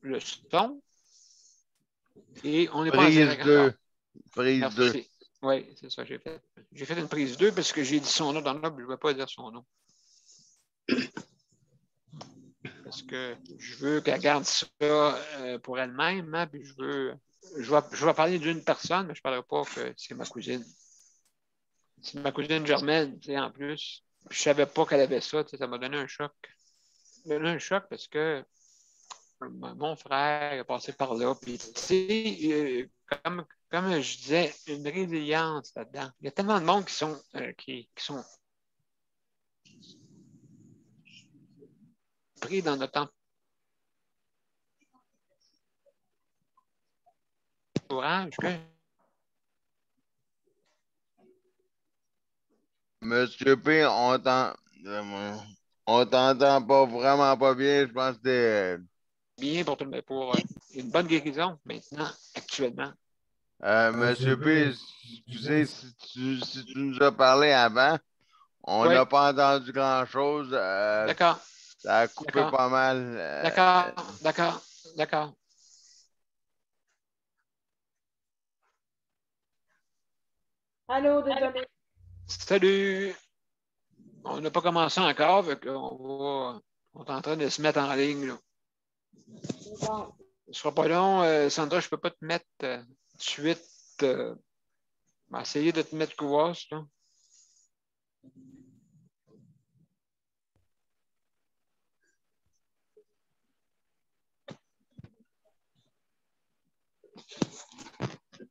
le son et on n'est pas en direct encore. Prise 2. Merci. Oui, c'est ça que j'ai fait. J'ai fait une prise 2 parce que j'ai dit son nom dans le je ne vais pas dire son nom. Parce que je veux qu'elle garde ça pour elle-même, hein, puis je vais parler d'une personne, mais je ne parlerai pas que c'est ma cousine. C'est ma cousine Germaine, en plus. Je ne savais pas qu'elle avait ça, ça m'a donné un choc. Ça m'a donné un choc parce que mon frère est passé par là, puis comme je disais, une résilience là-dedans. Il y a tellement de monde qui sont pris dans notre entourage que Monsieur P, on t'entend pas vraiment pas bien. Je pense que t'es. bien pour une bonne guérison maintenant, actuellement. Monsieur P, excusez si tu nous as parlé avant. On Oui, n'a pas entendu grand-chose. d'accord, Ça a coupé d'accord, pas mal. d'accord. Allô, désolé. Salut! On n'a pas commencé encore, on est en train de se mettre en ligne. Là. Bon. Ce ne sera pas long. Sandra, je ne peux pas te mettre tout de suite. Je vais essayer de te mettre Kouas. Là.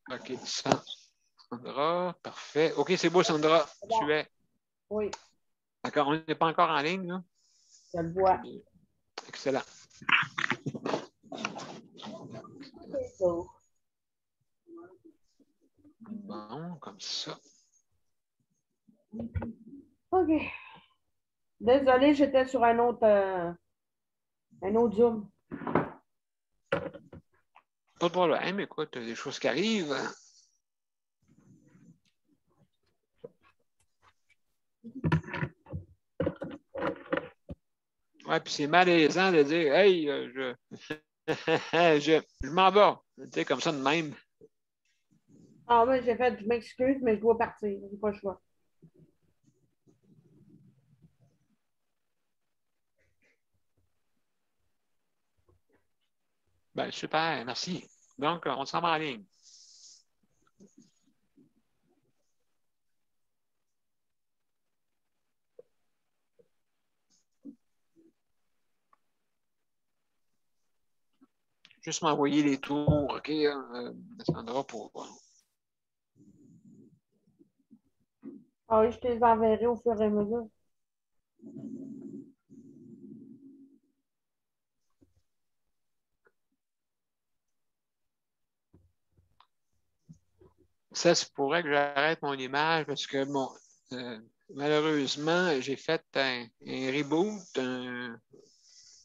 OK, Sandra, parfait. OK, c'est beau, Sandra. Bon. Tu es. Oui. D'accord, on n'est pas encore en ligne. Là. Je le vois. Excellent. Bon, comme ça. OK. Désolée, j'étais sur un autre Zoom. Pas de problème. Écoute, il y a des choses qui arrivent. Ouais, puis c'est malaisant de dire hey, je m'en vais. Tu sais, comme ça de même. Ah, moi, j'ai fait, je m'excuse, mais je dois partir. J'ai pas le choix. Ben, super, merci. Donc, on s'en va en ligne. Juste m'envoyer les tours, OK, Sandra, pour. Ah oui, je te les enverrai au fur et à mesure. Ça se pourrait que j'arrête mon image parce que, malheureusement, j'ai fait un reboot,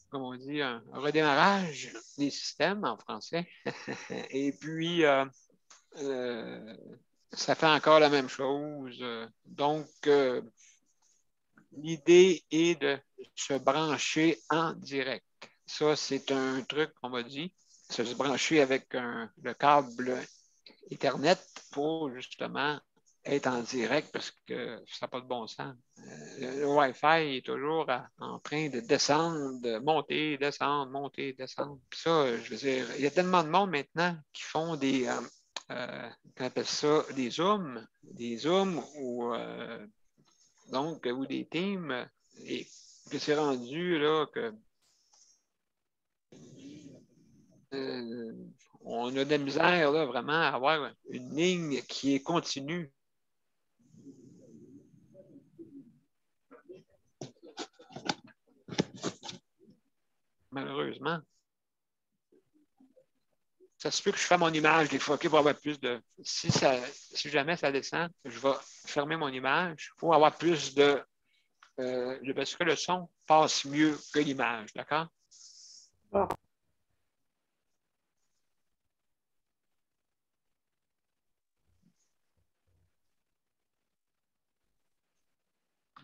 comme on dit, un redémarrage des systèmes en français. Et puis, ça fait encore la même chose. Donc, l'idée est de se brancher en direct. Ça, c'est un truc qu'on m'a dit. Se brancher avec le câble Ethernet pour justement être en direct parce que ça n'a pas de bon sens. Le Wi-Fi est toujours en train de descendre, de monter, descendre, monter, descendre. Puis ça, je veux dire, il y a tellement de monde maintenant qui font on appelle ça des zooms ou donc ou des teams et que c'est rendu là que on a de la misère là, vraiment à avoir une ligne qui est continue. Malheureusement. Ça se peut que je fasse mon image des fois, pour avoir plus de. Si jamais ça descend, je vais fermer mon image pour avoir plus de. Parce que le son passe mieux que l'image, d'accord? Bon.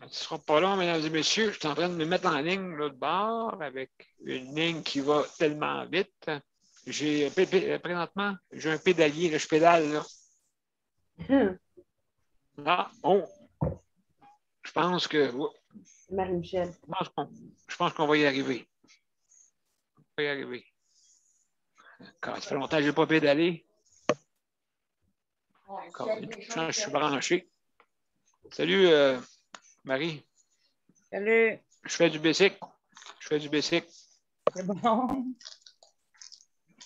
ne sera pas long, mesdames et messieurs. Je suis en train de me mettre en ligne l'autre bord avec une ligne qui va tellement vite. Présentement, j'ai un pédalier, là, je pédale. Là. Ah, oh, je pense que. Oh, Marie-Michel. je pense qu'on va y arriver. On va y arriver. Quand ça fait longtemps que je n'ai pas pédalé. Je suis branché. Salut, Marie. Salut. Je fais du bicycle. C'est bon.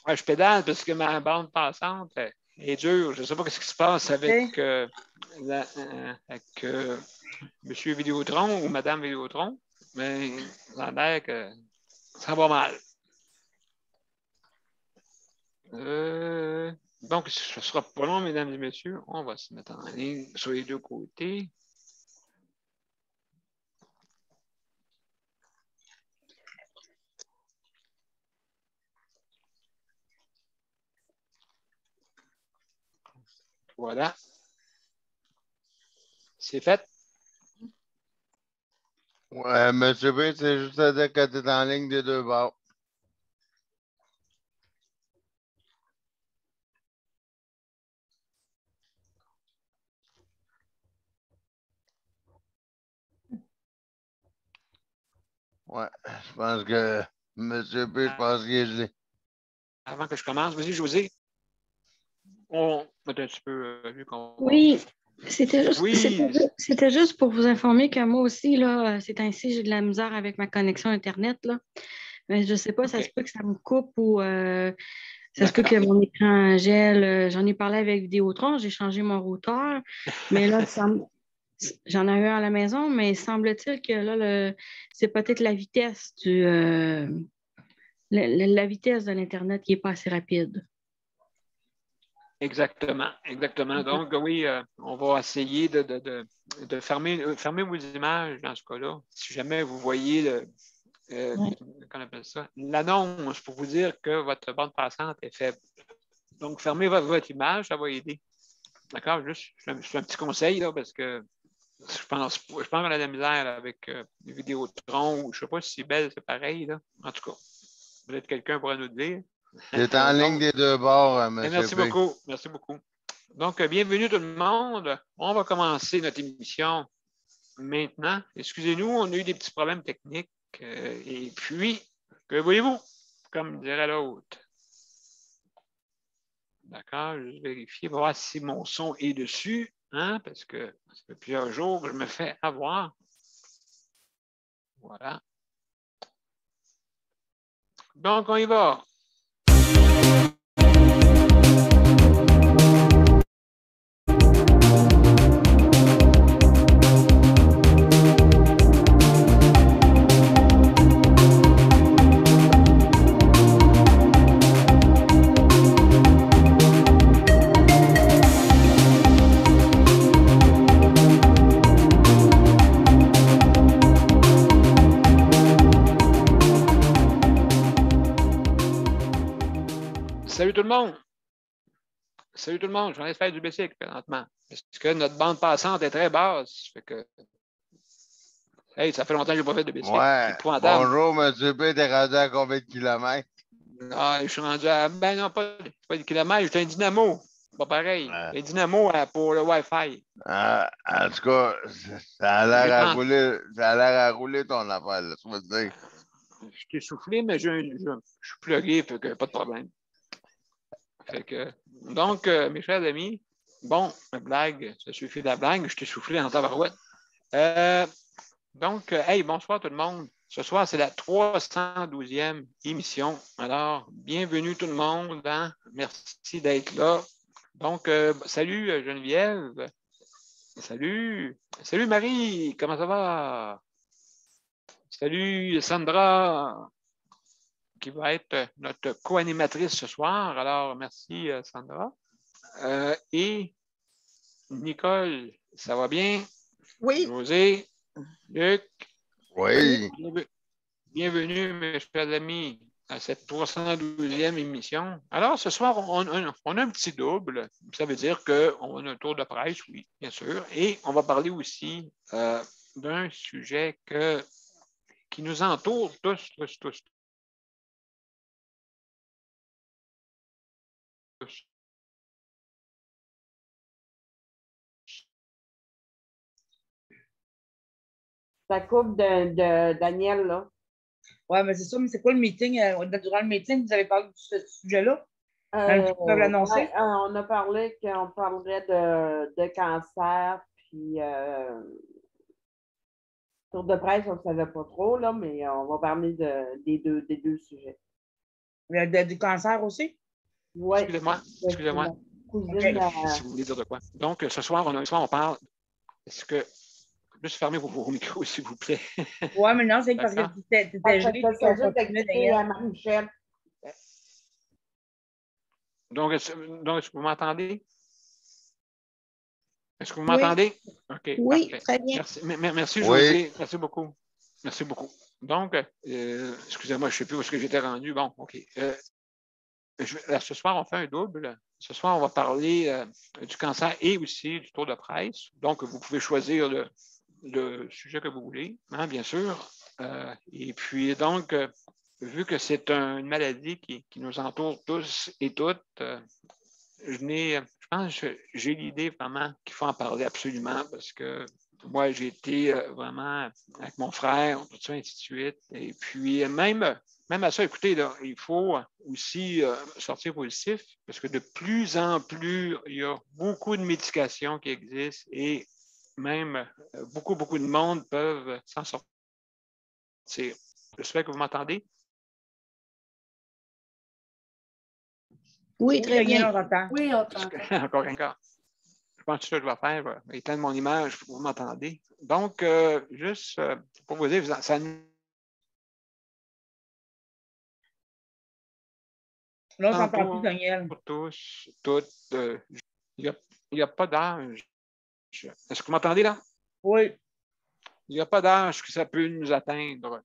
Ouais, je pédale parce que ma bande passante est dure. Je ne sais pas ce qui se passe avec, avec Monsieur Vidéotron ou Madame Vidéotron, mais ça a l'air que ça va mal. Donc, ce ne sera pas long, mesdames et messieurs. On va se mettre en ligne sur les deux côtés. Voilà. C'est fait. Ouais, monsieur B, c'est juste à dire que tu es en ligne des deux bords. Ouais, je pense que monsieur B, je pense qu'il est gelé. Avant que je commence, vas-y, José. On va un petit peu vu qu'on. Oui, c'était juste pour vous informer que moi aussi, là, ces temps-ci, j'ai de la misère avec ma connexion Internet. Là. Mais je ne sais pas, ça se peut que ça me coupe ou ça se peut que mon écran gèle. J'en ai parlé avec Vidéotron, j'ai changé mon routeur. Mais là, j'en ai eu un à la maison, mais semble-t-il que là, c'est peut-être la vitesse la vitesse de l'Internet qui n'est pas assez rapide. Exactement. Donc, oui, on va essayer de fermer vos images dans ce cas-là. Si jamais vous voyez qu'on appelle ça, l'annonce pour vous dire que votre bande passante est faible. Donc, fermez votre image, ça va aider. D'accord? Juste, c'est un petit conseil, là, parce que je pense qu'on a de la misère là, avec les Vidéotron, ou je ne sais pas si c'est belle, c'est pareil. Là. En tout cas, peut-être quelqu'un pourra nous le dire. Tu es en ligne des deux bords, monsieur Merci B. beaucoup. Merci beaucoup. Donc, bienvenue tout le monde. On va commencer notre émission maintenant. Excusez-nous, on a eu des petits problèmes techniques. Et puis, que voyez-vous, comme dirait l'autre. D'accord, je vais vérifier, voir si mon son est dessus, hein, parce que ça fait plusieurs jours que je me fais avoir. Voilà. Donc, on y va. Salut tout le monde! Salut tout le monde! Je vais aller faire du bicycle présentement. Parce que notre bande passante est très basse. Fait que... Hey, ça fait longtemps que je n'ai pas fait de bicycle. Ouais. Bonjour, monsieur B, t'es rendu à combien de kilomètres? Ah, je suis rendu à. Ben non, pas de kilomètres, j'ai un dynamo. Pas pareil. Un dynamo pour le Wi-Fi. En tout cas, ça a l'air à rouler ton affaire, là, tu vas te dire. Je t'ai soufflé, mais je suis plugué, fait que pas de problème. Fait que, donc, mes chers amis, bon, la blague, ça suffit de la blague, je t'ai soufflé en tabarouette. Donc, hey, bonsoir tout le monde. Ce soir, c'est la 312e émission. Alors, bienvenue tout le monde. Hein? Merci d'être là. Donc, salut Geneviève. Salut. Salut Marie, comment ça va? Salut Sandra, qui va être notre co-animatrice ce soir. Alors, merci Sandra. Et Nicole, ça va bien? Oui. José, Luc. Oui. Bienvenue, mes chers amis, à cette 312e émission. Alors, ce soir, on a un petit double. Ça veut dire qu'on a un tour de presse, oui, bien sûr. Et on va parler aussi d'un sujet qui nous entoure tous. La coupe de Daniel, là. Oui, mais c'est ça, mais c'est quoi le meeting? Durant le meeting, vous avez parlé de ce sujet-là? Ils peuvent l'annoncer? Ouais, on a parlé qu'on parlerait de cancer, puis tour de presse, on ne savait pas trop, là, mais on va parler des deux sujets. Du cancer aussi? Oui. Excusez-moi. Cousine, Si vous voulez dire de quoi. Donc, ce soir, on parle. Est-ce que. Juste fermez vos micros, s'il vous plaît. Oui, mais non, c'est parce que tu étais gelé. C'est juste expliquer à Marie-Michel. Donc, est-ce que vous m'entendez? Est-ce que vous m'entendez? OK, oui, parfait. très bien. Merci, José. Merci beaucoup. Merci beaucoup. Donc, excusez-moi, je ne sais plus où est-ce que j'étais rendu. Bon, OK. Ce soir, on fait un double. Ce soir, on va parler du cancer et aussi du tour de presse. Donc, vous pouvez choisir le sujet que vous voulez, hein, bien sûr. Et puis, donc, vu que c'est une maladie qui nous entoure tous et toutes, je pense que j'ai l'idée vraiment qu'il faut en parler absolument parce que moi, j'ai été vraiment avec mon frère, tout ça, ainsi de suite. Et puis, même à ça, écoutez, là, il faut aussi sortir positif parce que de plus en plus, il y a beaucoup de médications qui existent et même beaucoup de monde peuvent s'en sortir. J'espère que vous m'entendez. Oui, très bien. Oui, on t'entend. Encore. Je pense que ça, je vais faire éteindre mon image pour que vous m'entendez. Donc, juste pour vous dire, ça Là, on s'entend plus, Daniel. pour tous, toutes. Il n'y a pas d'âge. Est-ce que vous m'entendez là? Oui. Il n'y a pas d'âge que ça peut nous atteindre.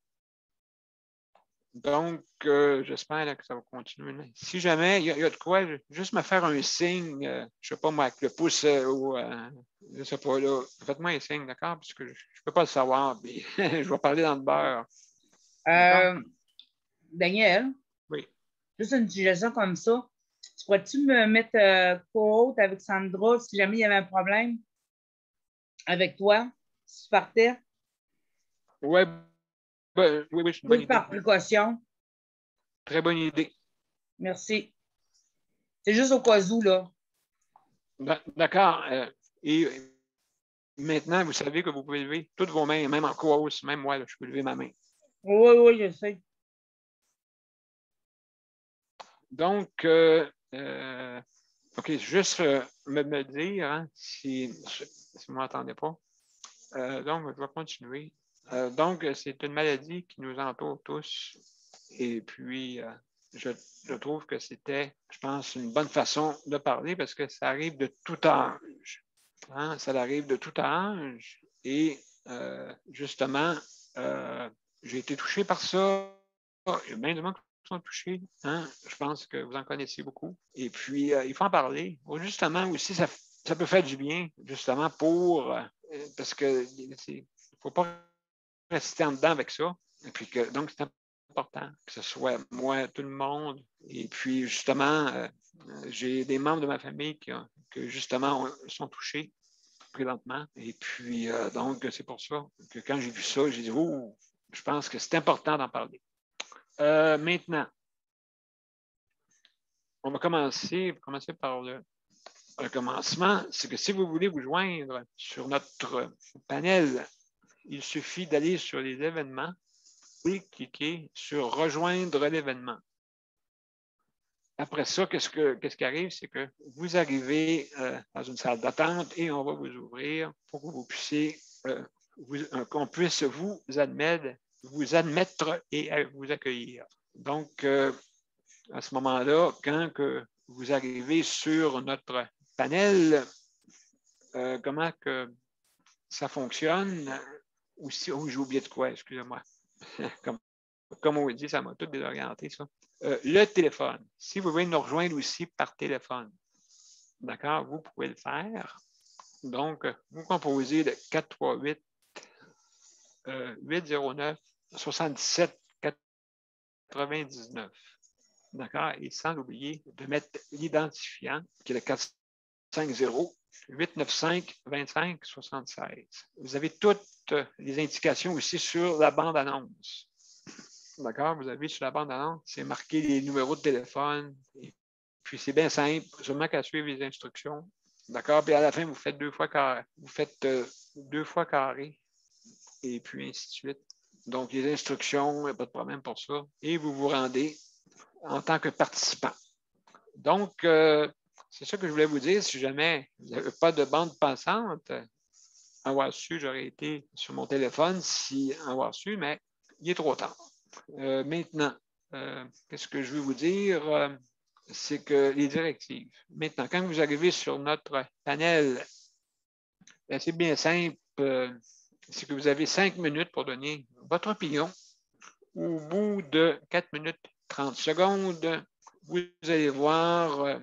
Donc, j'espère que ça va continuer. Si jamais il y a de quoi, juste me faire un signe, je ne sais pas moi, avec le pouce ou je ne sais pas là, faites-moi un signe, d'accord? Parce que je ne peux pas le savoir, puis je vais parler dans le beurre. Daniel? Oui. Juste une suggestion comme ça. Pourrais-tu me mettre co-haute avec Sandra si jamais il y avait un problème avec toi, si tu partais? Ouais, oui, c'est une bonne idée. Par précaution. Très bonne idée. Merci. C'est juste au cas où, là. D'accord. Et maintenant, vous savez que vous pouvez lever toutes vos mains, même en co-hausse, même moi, là, je peux lever ma main. Oui, je sais. Donc, OK, juste me dire hein, si vous ne m'entendez pas. Donc, je vais continuer. Donc, c'est une maladie qui nous entoure tous. Et puis, je trouve que c'était, je pense, une bonne façon de parler parce que ça arrive de tout âge. Hein? Ça arrive de tout âge. Et justement, j'ai été touché par ça. Il y a bien de monde qui sont touchés. Hein? Je pense que vous en connaissez beaucoup. Et puis, il faut en parler. Justement, aussi, ça peut faire du bien, justement, parce que il ne faut pas rester en dedans avec ça. Et puis donc, c'est important que ce soit moi, tout le monde. Et puis, justement, j'ai des membres de ma famille qui justement, sont touchés présentement. Et puis, donc, c'est pour ça que quand j'ai vu ça, j'ai dit, oh, je pense que c'est important d'en parler. Maintenant, on va commencer par le commencement. C'est que si vous voulez vous joindre sur notre panel, il suffit d'aller sur les événements et cliquer sur rejoindre l'événement. Après ça, qu'est-ce qui arrive? C'est que vous arrivez dans une salle d'attente et on va vous ouvrir pour que vous puissiez, qu'on puisse vous admettre et vous accueillir. Donc, à ce moment-là, quand que vous arrivez sur notre panel, comment que ça fonctionne? Ou si, j'ai oublié de quoi, excusez-moi. Comme on dit, ça m'a tout désorienté, ça. Le téléphone. Si vous voulez nous rejoindre aussi par téléphone, d'accord, vous pouvez le faire. Donc, vous composez le 809-77-99. D'accord? Et sans oublier de mettre l'identifiant, qui est le 450-895-2576. Vous avez toutes les indications aussi sur la bande-annonce. D'accord? Vous avez sur la bande-annonce, c'est marqué les numéros de téléphone. Et puis, c'est bien simple, seulement qu'à suivre les instructions. D'accord? Puis à la fin, vous faites 2 fois carré. Vous faites 2 fois carré. Et puis, ainsi de suite. Donc, les instructions, il n'y a pas de problème pour ça. Et vous vous rendez en tant que participant. Donc, c'est ça que je voulais vous dire. Si jamais vous n'avez pas de bande passante, avoir su, j'aurais été sur mon téléphone si avoir su, mais il est trop tard. Maintenant, qu'est-ce que je veux vous dire? C'est que les directives. Maintenant, quand vous arrivez sur notre panel, c'est bien simple. C'est que vous avez 5 minutes pour donner votre opinion. Au bout de 4 minutes 30 secondes, vous allez voir,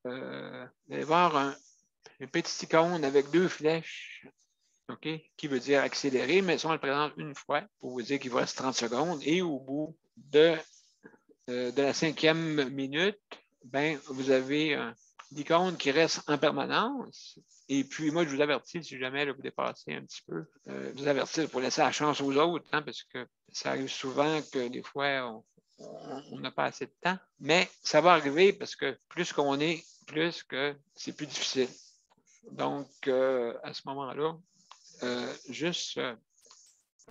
un petit icône avec 2 flèches, OK, qui veut dire accélérer, mais ça, on le présente une fois pour vous dire qu'il vous reste 30 secondes. Et au bout de la 5e minute, ben, vous avez l'icône qui reste en permanence. Et puis, moi, je vous avertis, si jamais là, vous dépassez un petit peu, vous avertis pour laisser la chance aux autres, hein, parce que ça arrive souvent que des fois, on n'a pas assez de temps. Mais ça va arriver parce que plus qu'on est, plus que c'est plus difficile. Donc, à ce moment-là, juste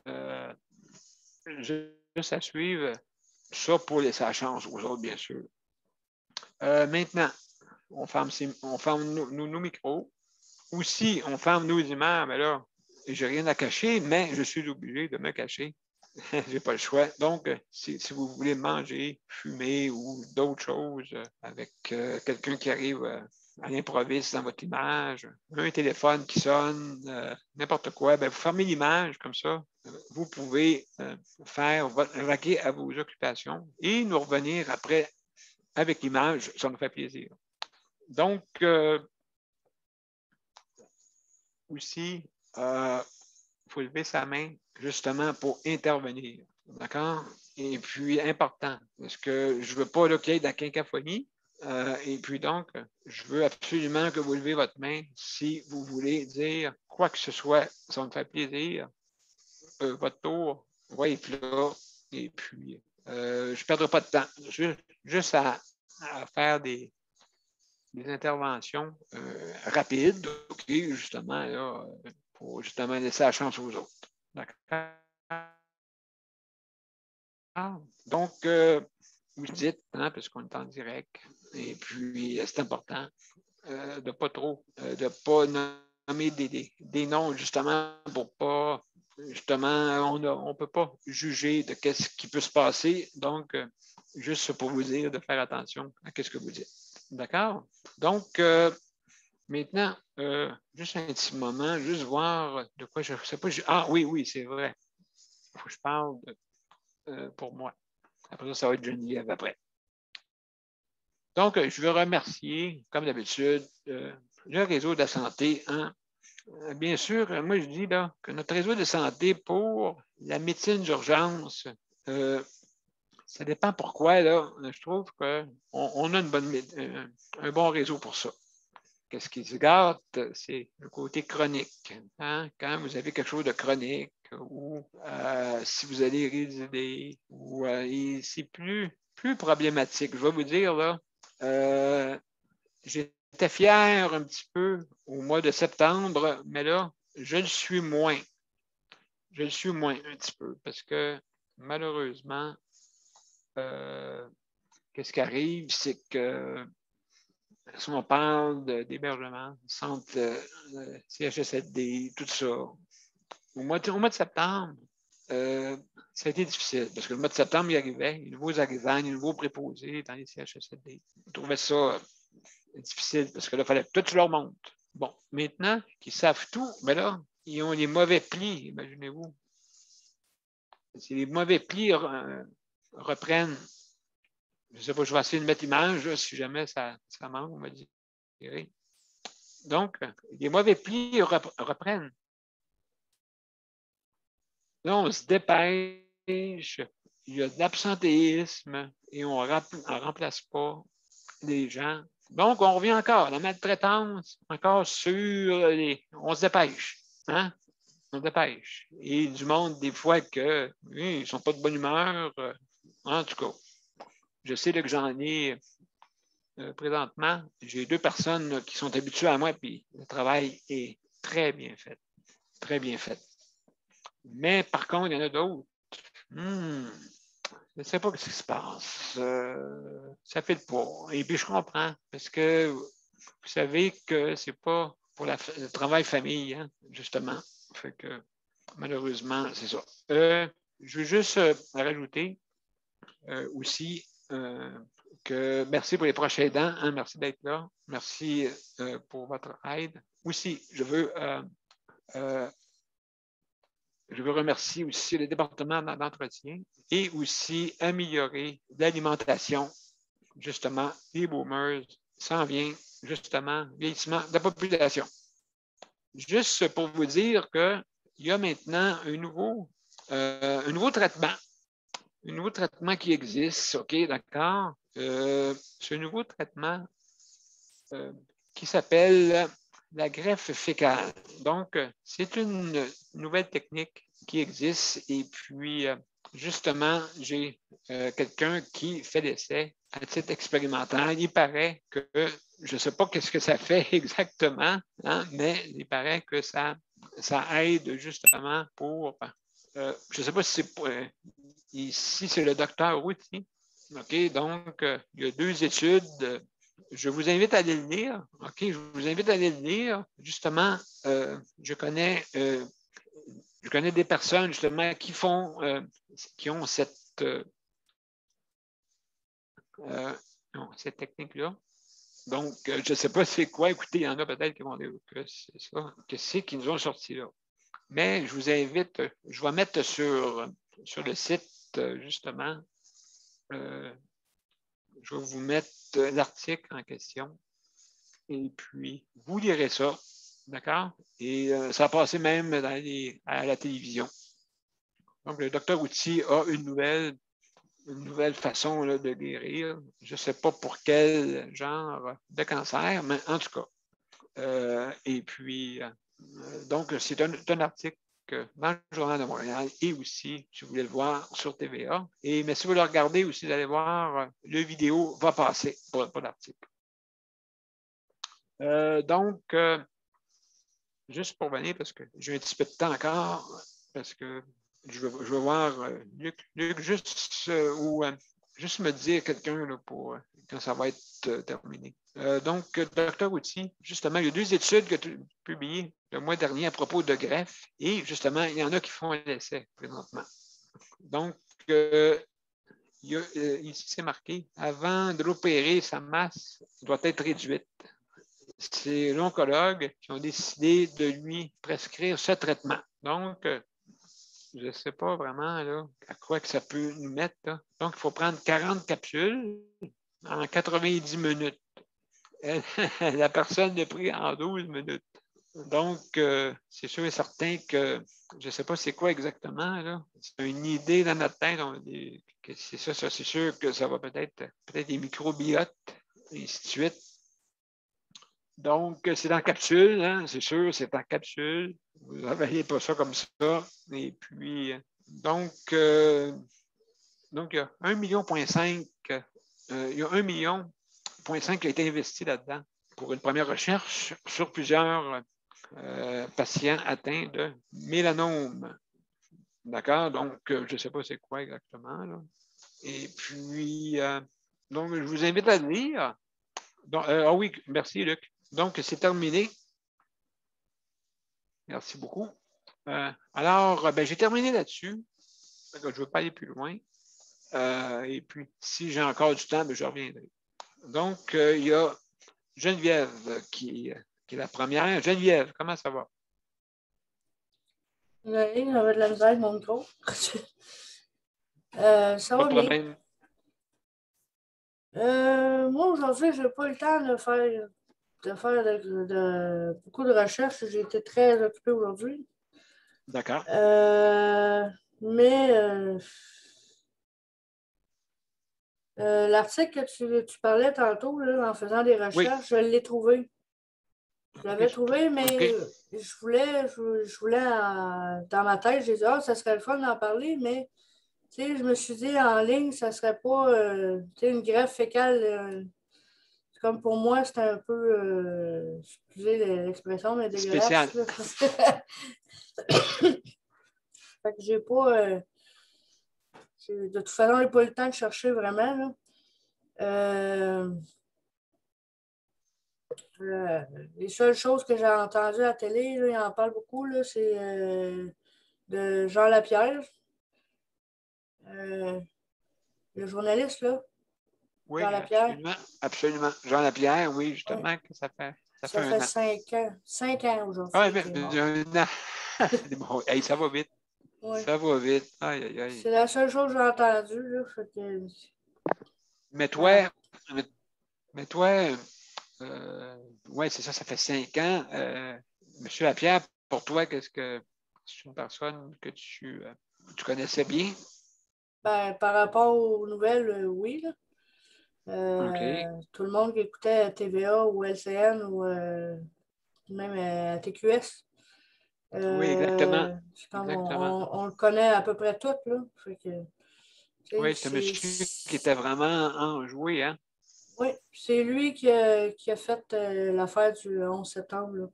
à suivre ça pour laisser la chance aux autres, bien sûr. Maintenant, on ferme nos micros. Aussi, on ferme nos images, mais là, j'ai rien à cacher, mais je suis obligé de me cacher. J'ai pas le choix. Donc, si vous voulez manger, fumer ou d'autres choses avec quelqu'un qui arrive à l'improviste dans votre image, un téléphone qui sonne, n'importe quoi, ben, vous fermez l'image comme ça. Vous pouvez vaquer à vos occupations et nous revenir après avec l'image, ça nous fait plaisir. Donc, aussi, il faut lever sa main justement pour intervenir. D'accord? Et puis, important, parce que je ne veux pas qu'il y ait de la quinquaphonie. Et puis donc, je veux absolument que vous levez votre main si vous voulez dire quoi que ce soit. Ça me fait plaisir. Votre tour va être là. Et puis, je ne perdrai pas de temps. Juste à faire des interventions rapides, OK, justement, là, pour justement laisser la chance aux autres. D'accord? Donc, vous dites, hein, puisqu'on est en direct, et puis c'est important de ne pas nommer des noms, justement, pour pas, justement, on ne peut pas juger de qu'est-ce qui peut se passer. Donc, juste pour vous dire de faire attention à ce que vous dites. D'accord? Donc, maintenant, juste un petit moment, juste voir de quoi je ne sais pas. Oui, c'est vrai. Il faut que je parle pour moi. Après ça, ça va être Geneviève après. Donc, je veux remercier, comme d'habitude, le réseau de la santé. Hein. Bien sûr, moi, je dis là, que notre réseau de santé pour la médecine d'urgence, ça dépend pourquoi. Là, je trouve qu'on a un bon réseau pour ça. Qu'est-ce qui se gâte, c'est le côté chronique. Hein? Quand vous avez quelque chose de chronique ou si vous allez résider, ou c'est plus problématique. Je vais vous dire, là, j'étais fier un petit peu au mois de septembre, mais là, je le suis moins. Je le suis moins un petit peu parce que malheureusement, qu'est-ce qui arrive, c'est que si on parle d'hébergement, centre CHSLD, tout ça, au mois de septembre, ça a été difficile parce que le mois de septembre, il arrivait, les nouveaux arrivants, les nouveaux préposés dans les CHSLD. Je trouvais ça difficile parce que là, il fallait que tout leur monte. Bon, maintenant qu'ils savent tout, mais là, ils ont les mauvais plis, imaginez-vous. Si les mauvais plis reprennent. Je ne sais pas, je vais essayer de mettre l'image, là, si jamais ça manque, on va dire. Donc, les mauvais plis reprennent. là, on se dépêche, il y a de l'absentéisme et on ne remplace pas les gens. Donc, on revient encore, la maltraitance, encore sur les. On se dépêche. Hein? On se dépêche. Et du monde, des fois, que ils ne sont pas de bonne humeur. En tout cas, je sais là, que j'en ai présentement. J'ai 2 personnes là, qui sont habituées à moi, puis le travail est très bien fait. Très bien fait. Mais par contre, il y en a d'autres. Je ne sais pas ce qui se passe. Ça ne fait pas. Et puis, je comprends, parce que vous savez que c'est pas pour le travail famille, hein, justement. Fait que, malheureusement, c'est ça. Je veux juste rajouter aussi que merci pour les proches aidants. Hein, merci d'être là. Merci pour votre aide. Aussi, je veux remercier aussi le département d'entretien et aussi améliorer l'alimentation, justement, des boomers. S'en vient, justement, vieillissement de la population. Juste pour vous dire qu'il y a maintenant un nouveau traitement. Un nouveau traitement qui existe, OK, d'accord? Ce nouveau traitement qui s'appelle la greffe fécale. Donc, c'est une nouvelle technique qui existe et puis, justement, j'ai quelqu'un qui fait l'essai à titre expérimental. Il paraît que, je ne sais pas qu'est-ce que ça fait exactement, hein, mais il paraît que ça aide justement pour, je ne sais pas si c'est ici, c'est le docteur Routy. OK, donc, il y a 2 études. Je vous invite à aller le lire. OK, je vous invite à aller le lire. Justement, je connais des personnes, justement, qui ont cette technique-là. Donc, je ne sais pas c'est quoi. Écoutez, il y en a peut-être qui vont dire que c'est ça, que c'est qui nous ont sorti là. Mais je vous invite, je vais mettre sur le site, justement, je vais vous mettre l'article en question. Et puis, vous lirez ça, d'accord? Et ça a passé même à la télévision. Donc, le docteur Outi a une nouvelle façon là, de guérir. Je ne sais pas pour quel genre de cancer, mais en tout cas. Et puis, donc, c'est un article dans le Journal de Montréal et aussi, si vous voulez le voir, sur TVA. Mais si vous le regardez aussi, vous allez voir, le vidéo va passer, pas l'article. Donc, juste pour venir, parce que j'ai un petit peu de temps encore, parce que je veux voir Luc juste juste me dire quelqu'un pour quand ça va être terminé. Donc, Dr. Outi, justement, il y a 2 études que tu as publiées le mois dernier à propos de greffe et justement, il y en a qui font un essai présentement. Donc, ici, c'est marqué, avant de l'opérer, sa masse doit être réduite. C'est l'oncologue qui ont décidé de lui prescrire ce traitement. Donc, je ne sais pas vraiment là, à quoi que ça peut nous mettre. Là. Donc, il faut prendre 40 capsules en 90 minutes. La personne l'a pris en 12 minutes. Donc, c'est sûr et certain que je ne sais pas c'est quoi exactement. Là. C'est une idée dans notre tête. C'est ça, c'est sûr que ça va peut-être des microbiotes, et ainsi de suite. Donc, c'est en capsule, hein, c'est sûr, c'est en capsule. Vous n'avalez pas ça comme ça. Et puis, donc il y a 1,5 million, il y a 1,5 million qui a été investi là-dedans pour une première recherche sur plusieurs patients atteints de mélanome. D'accord? Donc, je ne sais pas c'est quoi exactement. Là. Et puis, donc, je vous invite à le lire. Donc, oui, merci Luc. Donc, c'est terminé. Merci beaucoup. Alors, j'ai terminé là-dessus. Je ne veux pas aller plus loin. Et puis, si j'ai encore du temps, je reviendrai. Donc, il y a Geneviève qui est la première. Geneviève, comment ça va? Oui, j'avais de la misère avec mon micro. Ça va bien. Moi, aujourd'hui, je n'ai pas eu le temps de faire beaucoup de recherches. J'ai été très occupée aujourd'hui. D'accord. Mais l'article que tu parlais tantôt, là, en faisant des recherches, je l'ai trouvé. Je l'avais trouvé, mais je voulais dans ma tête, j'ai dit, ça serait le fun d'en parler, mais je me suis dit en ligne, ça serait pas une greffe fécale. Comme pour moi, c'était un peu, excusez l'expression, mais dégueulasse. Spécial. Fait que j'ai pas. De toute façon, j'ai pas eu le temps de chercher vraiment. Là. Les seules choses que j'ai entendues à la télé, là, il en parle beaucoup, là, c'est de Jean Lapierre, le journaliste, là. Oui, Jean Lapierre. Absolument. Jean Lapierre, oui, justement, que ça fait un an. 5 ans. 5 ans aujourd'hui. Oui, mais un an. Bon, hey, ça va vite. Ouais. Ça va vite. Aïe, aïe, aïe. C'est la seule chose que j'ai entendue. Là, fait que... Mais toi, oui, c'est ça fait 5 ans. Monsieur Lapierre, pour toi, qu'est-ce que c'est une personne que tu connaissais bien? Ben, par rapport aux nouvelles, oui. Là. Tout le monde qui écoutait TVA ou LCN ou même TQS. Oui, exactement. On le connaît à peu près tous. Là. Fait que, oui, c'est un monsieur qui était vraiment enjoué, hein? Oui, c'est lui qui a fait l'affaire du 11 septembre. Là.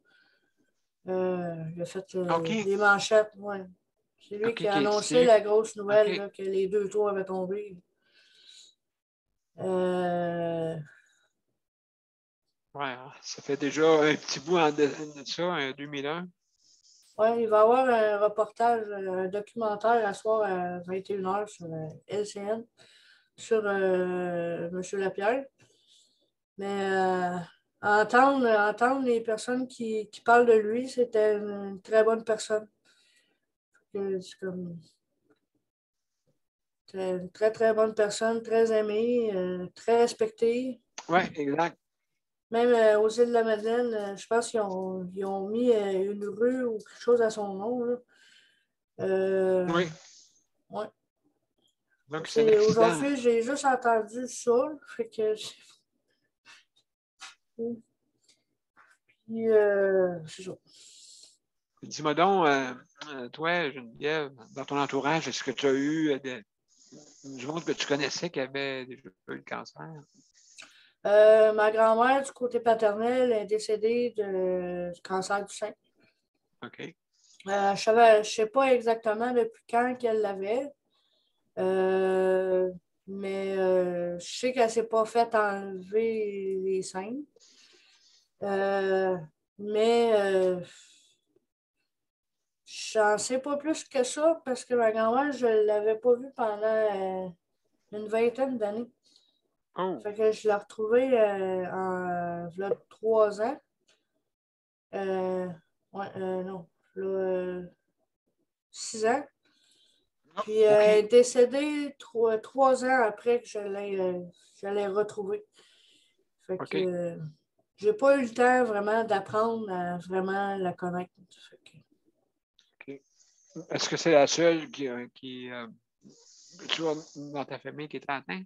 Il a fait les manchettes, ouais. C'est lui qui a annoncé la grosse nouvelle là, que les 2 tours avaient tombé. Ouais, ça fait déjà un petit bout de ça, 2001. Oui, il va y avoir un reportage, un documentaire à soir à 21h sur LCN, sur M. Lapierre. Mais entendre les personnes qui parlent de lui, c'était une très bonne personne. C'est une très, très bonne personne, très aimée, très respectée. Oui, exact. Même aux îles de la Madeleine, je pense qu'ils ont mis une rue ou quelque chose à son nom. Là. Oui. Ouais. Donc, c'est aujourd'hui, j'ai juste entendu ça. Fait que... Puis, c'est ça. Dis-moi donc, toi, Geneviève, dans ton entourage, est-ce que tu as eu du monde que tu connaissais qui avait déjà eu le cancer? Ma grand-mère, du côté paternel, est décédée du cancer du sein. OK. Je ne sais pas exactement depuis quand qu'elle l'avait, mais je sais qu'elle ne s'est pas fait enlever les seins. Mais j'en sais pas plus que ça parce que ma grand-mère, je ne l'avais pas vue pendant une vingtaine d'années. Oh. Fait que je l'ai retrouvée il y a 3 ans. Non, là, 6 ans. Puis elle est décédée 3 ans après que je l'ai retrouvée. Fait que j'ai pas eu le temps vraiment d'apprendre à vraiment la connaître. OK. Est-ce que c'est la seule qui tu vois, dans ta famille qui est atteinte?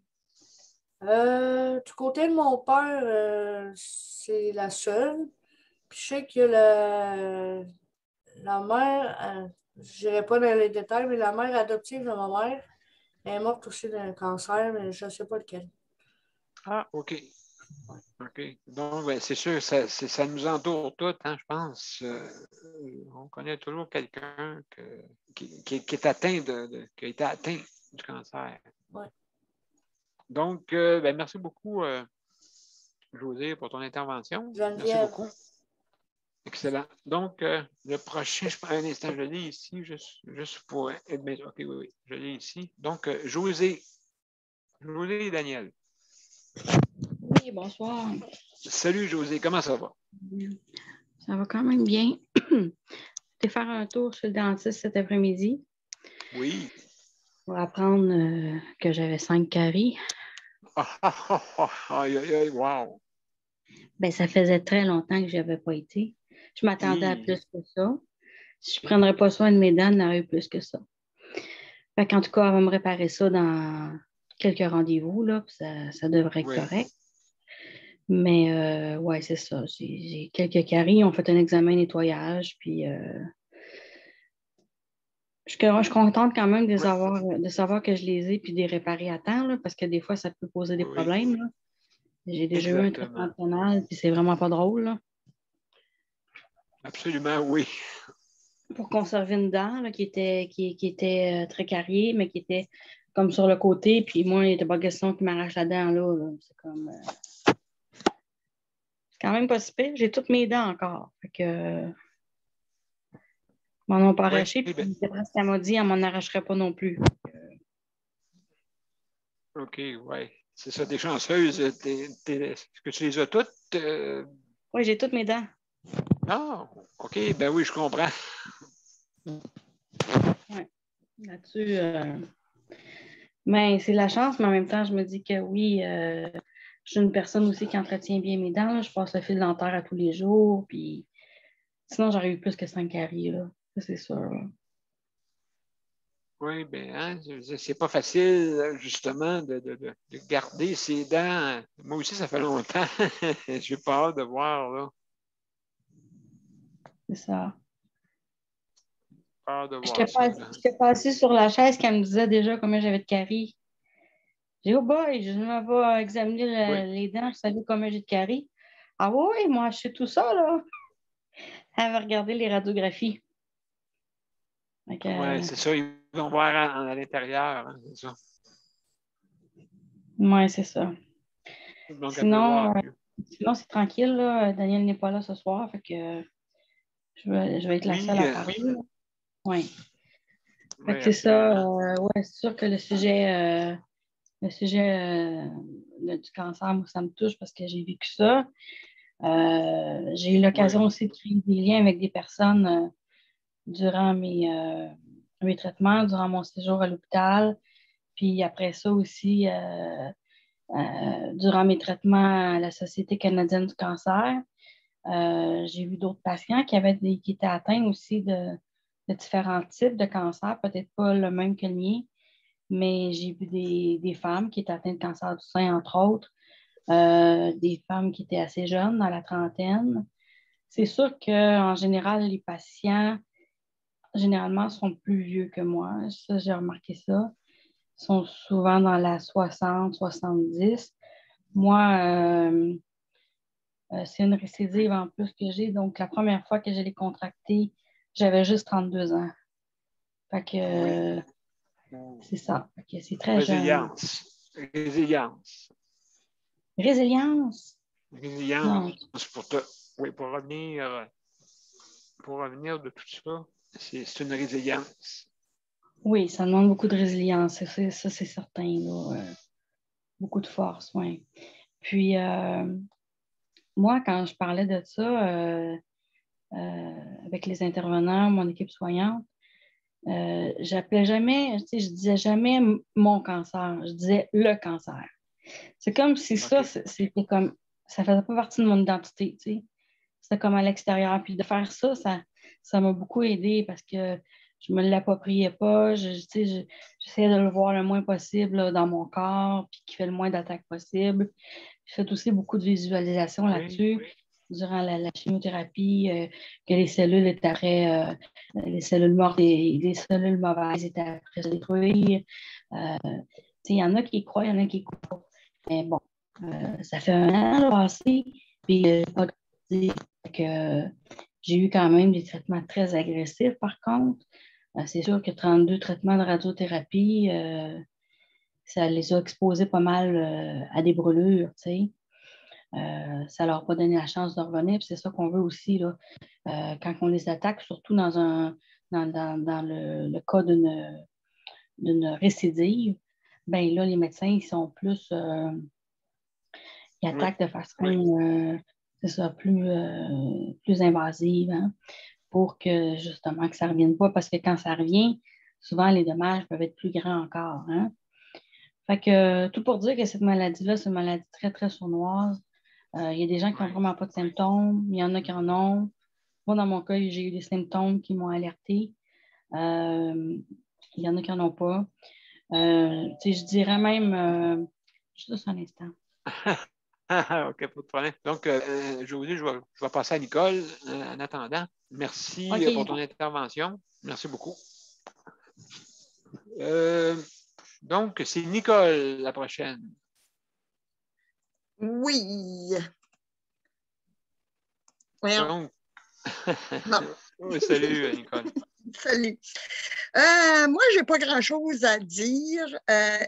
Du côté de mon père, c'est la seule. Puis je sais que la mère, je n'irai pas dans les détails, mais la mère adoptive de ma mère est morte aussi d'un cancer, mais je ne sais pas lequel. Ah, OK. OK. Donc, ben, c'est sûr, ça nous entoure tous, hein, je pense. On connaît toujours quelqu'un qui est atteint qui a été atteint du cancer. Ouais. Donc, ben, merci beaucoup, José, pour ton intervention. Geneviève. Merci beaucoup. Excellent. Donc, le prochain, je prends un instant, je l'ai ici, juste pour être bien. OK, oui, je l'ai ici. Donc, José et Daniel. Oui, bonsoir. Salut, José, comment ça va? Ça va quand même bien. J'étais faire un tour chez le dentiste cet après-midi. Oui. Pour apprendre que j'avais 5 caries. Aïe, aïe, aïe, wow. Ben, ça faisait très longtemps que je n'y avais pas été. Je m'attendais à plus que ça. si je ne prendrais pas soin de mes dents, il y en aurait eu plus que ça. Fait qu'en tout cas, elle va me réparer ça dans quelques rendez-vous, là, puis ça devrait être correct. Mais ouais, c'est ça. J'ai quelques caries. On fait un examen nettoyage, puis je suis contente quand même de savoir que je les ai puis de les réparer à temps, là, parce que des fois, ça peut poser des problèmes. Là. J'ai déjà eu un traitement tonal, puis c'est vraiment pas drôle. Là. Absolument, oui. Pour conserver une dent là, qui était très carriée, mais qui était comme sur le côté, puis moi, il n'était pas question qu'il m'arrache la dent là. C'est comme. C'est quand même pas si pire. J'ai toutes mes dents encore. Fait que. M'en ont pas arraché, puis d'après ce qu'elle m'a dit, elle m'en arracherait pas non plus. OK, oui. C'est ça, des chanceuses. Est-ce que tu les as toutes? Oui, j'ai toutes mes dents. Ah, OK, ben oui, je comprends. Oui, là-dessus, mais c'est la chance, mais en même temps, je me dis que oui, je suis une personne aussi qui entretient bien mes dents. Là. Je passe le fil dentaire à tous les jours, puis sinon, j'aurais eu plus que 5 caries, là. Ça, c'est sûr. Là. Oui, bien, hein, c'est pas facile, justement, de garder ses dents. Moi aussi, ça fait longtemps. J'ai pas hâte de voir, là. C'est ça. Pas hâte de voir ça. J'étais pas assise sur la chaise qu'elle me disait déjà combien j'avais de caries. J'ai dit, oh boy, je m'en vais examiner les dents, je savais combien j'ai de caries. Ah oui, moi, je sais tout ça, là. Elle va regarder les radiographies. Oui, c'est ça. Ils vont voir à l'intérieur, hein, c'est ça. Oui, c'est ça. Donc, sinon, c'est tranquille, là. Daniel n'est pas là ce soir, fait que je vais être la seule à parler. Oui. Fait que c'est ça. Ouais, c'est sûr que le sujet du cancer, moi, ça me touche parce que j'ai vécu ça. J'ai eu l'occasion aussi de créer des liens avec des personnes durant mes traitements, durant mon séjour à l'hôpital. Puis après ça aussi, durant mes traitements à la Société canadienne du cancer, j'ai vu d'autres patients qui étaient atteints aussi de différents types de cancer, peut-être pas le même que le mien, mais j'ai vu des femmes qui étaient atteintes de cancer du sein, entre autres, des femmes qui étaient assez jeunes, dans la trentaine. C'est sûr qu'en général, les patients, généralement, sont plus vieux que moi. Ça, j'ai remarqué ça. Ils sont souvent dans la 60, 70. Moi, c'est une récidive en plus que j'ai. Donc, la première fois que je l'ai contracté, j'avais juste 32 ans. Fait que c'est ça. Fait que c'est très jeune. Résilience. Résilience? Résilience. Pour revenir de tout ça, c'est une résilience. Oui, ça demande beaucoup de résilience. Ça, c'est certain. Là. Beaucoup de force, oui. Puis, moi, quand je parlais de ça avec les intervenants, mon équipe soignante, j'appelais jamais, je disais jamais mon cancer, je disais le cancer. C'est comme si c'était comme, ça faisait pas partie de mon identité, tu sais. C'était comme à l'extérieur. Puis de faire ça, ça m'a beaucoup aidé parce que je me l'appropriais pas. J'essayais de le voir le moins possible là, dans mon corps, puis qu'il fait le moins d'attaques possible. J'ai fait aussi beaucoup de visualisation là-dessus. Durant la chimiothérapie, que les cellules étaient après, les cellules mortes et les cellules mauvaises étaient après se détruire. Il y en a qui y croient, il y en a qui y croient pas. Mais bon, ça fait un an passé, puis pas dire que j'ai eu quand même des traitements très agressifs, par contre. C'est sûr que 32 traitements de radiothérapie, ça les a exposés pas mal à des brûlures, tu sais. Ça leur a pas donné la chance de revenir, puis c'est ça qu'on veut aussi, là. Quand on les attaque, surtout dans le cas d'une récidive, ben là, les médecins, ils sont plus... ils attaquent de façon, c'est ça, plus invasive, hein, pour que, justement, que ça ne revienne pas, parce que quand ça revient, souvent, les dommages peuvent être plus grands encore, hein. Fait que, tout pour dire que cette maladie-là, c'est une maladie très, très sournoise. Il y a des gens qui n'ont vraiment pas de symptômes, il y en a qui en ont. Moi, dans mon cas, j'ai eu des symptômes qui m'ont alertée. Il y en a qui n'en ont pas. Je dirais même, juste un instant. OK, pas de problème. Donc, je vous dis, je vais passer à Nicole en attendant. Merci pour ton intervention. Merci beaucoup. Donc, c'est Nicole la prochaine. Oui. Donc, salut, Nicole. Salut. Moi, je n'ai pas grand-chose à dire,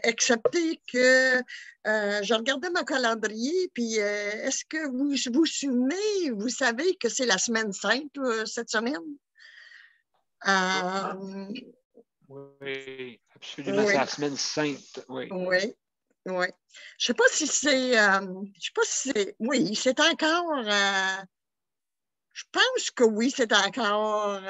excepté que je regardais mon calendrier, puis est-ce que vous vous souvenez, vous savez que c'est la semaine sainte cette semaine? Oui, absolument, oui. C'est la semaine sainte, oui. Oui, oui. Je ne sais pas si c'est, oui, c'est encore, je pense que oui, c'est encore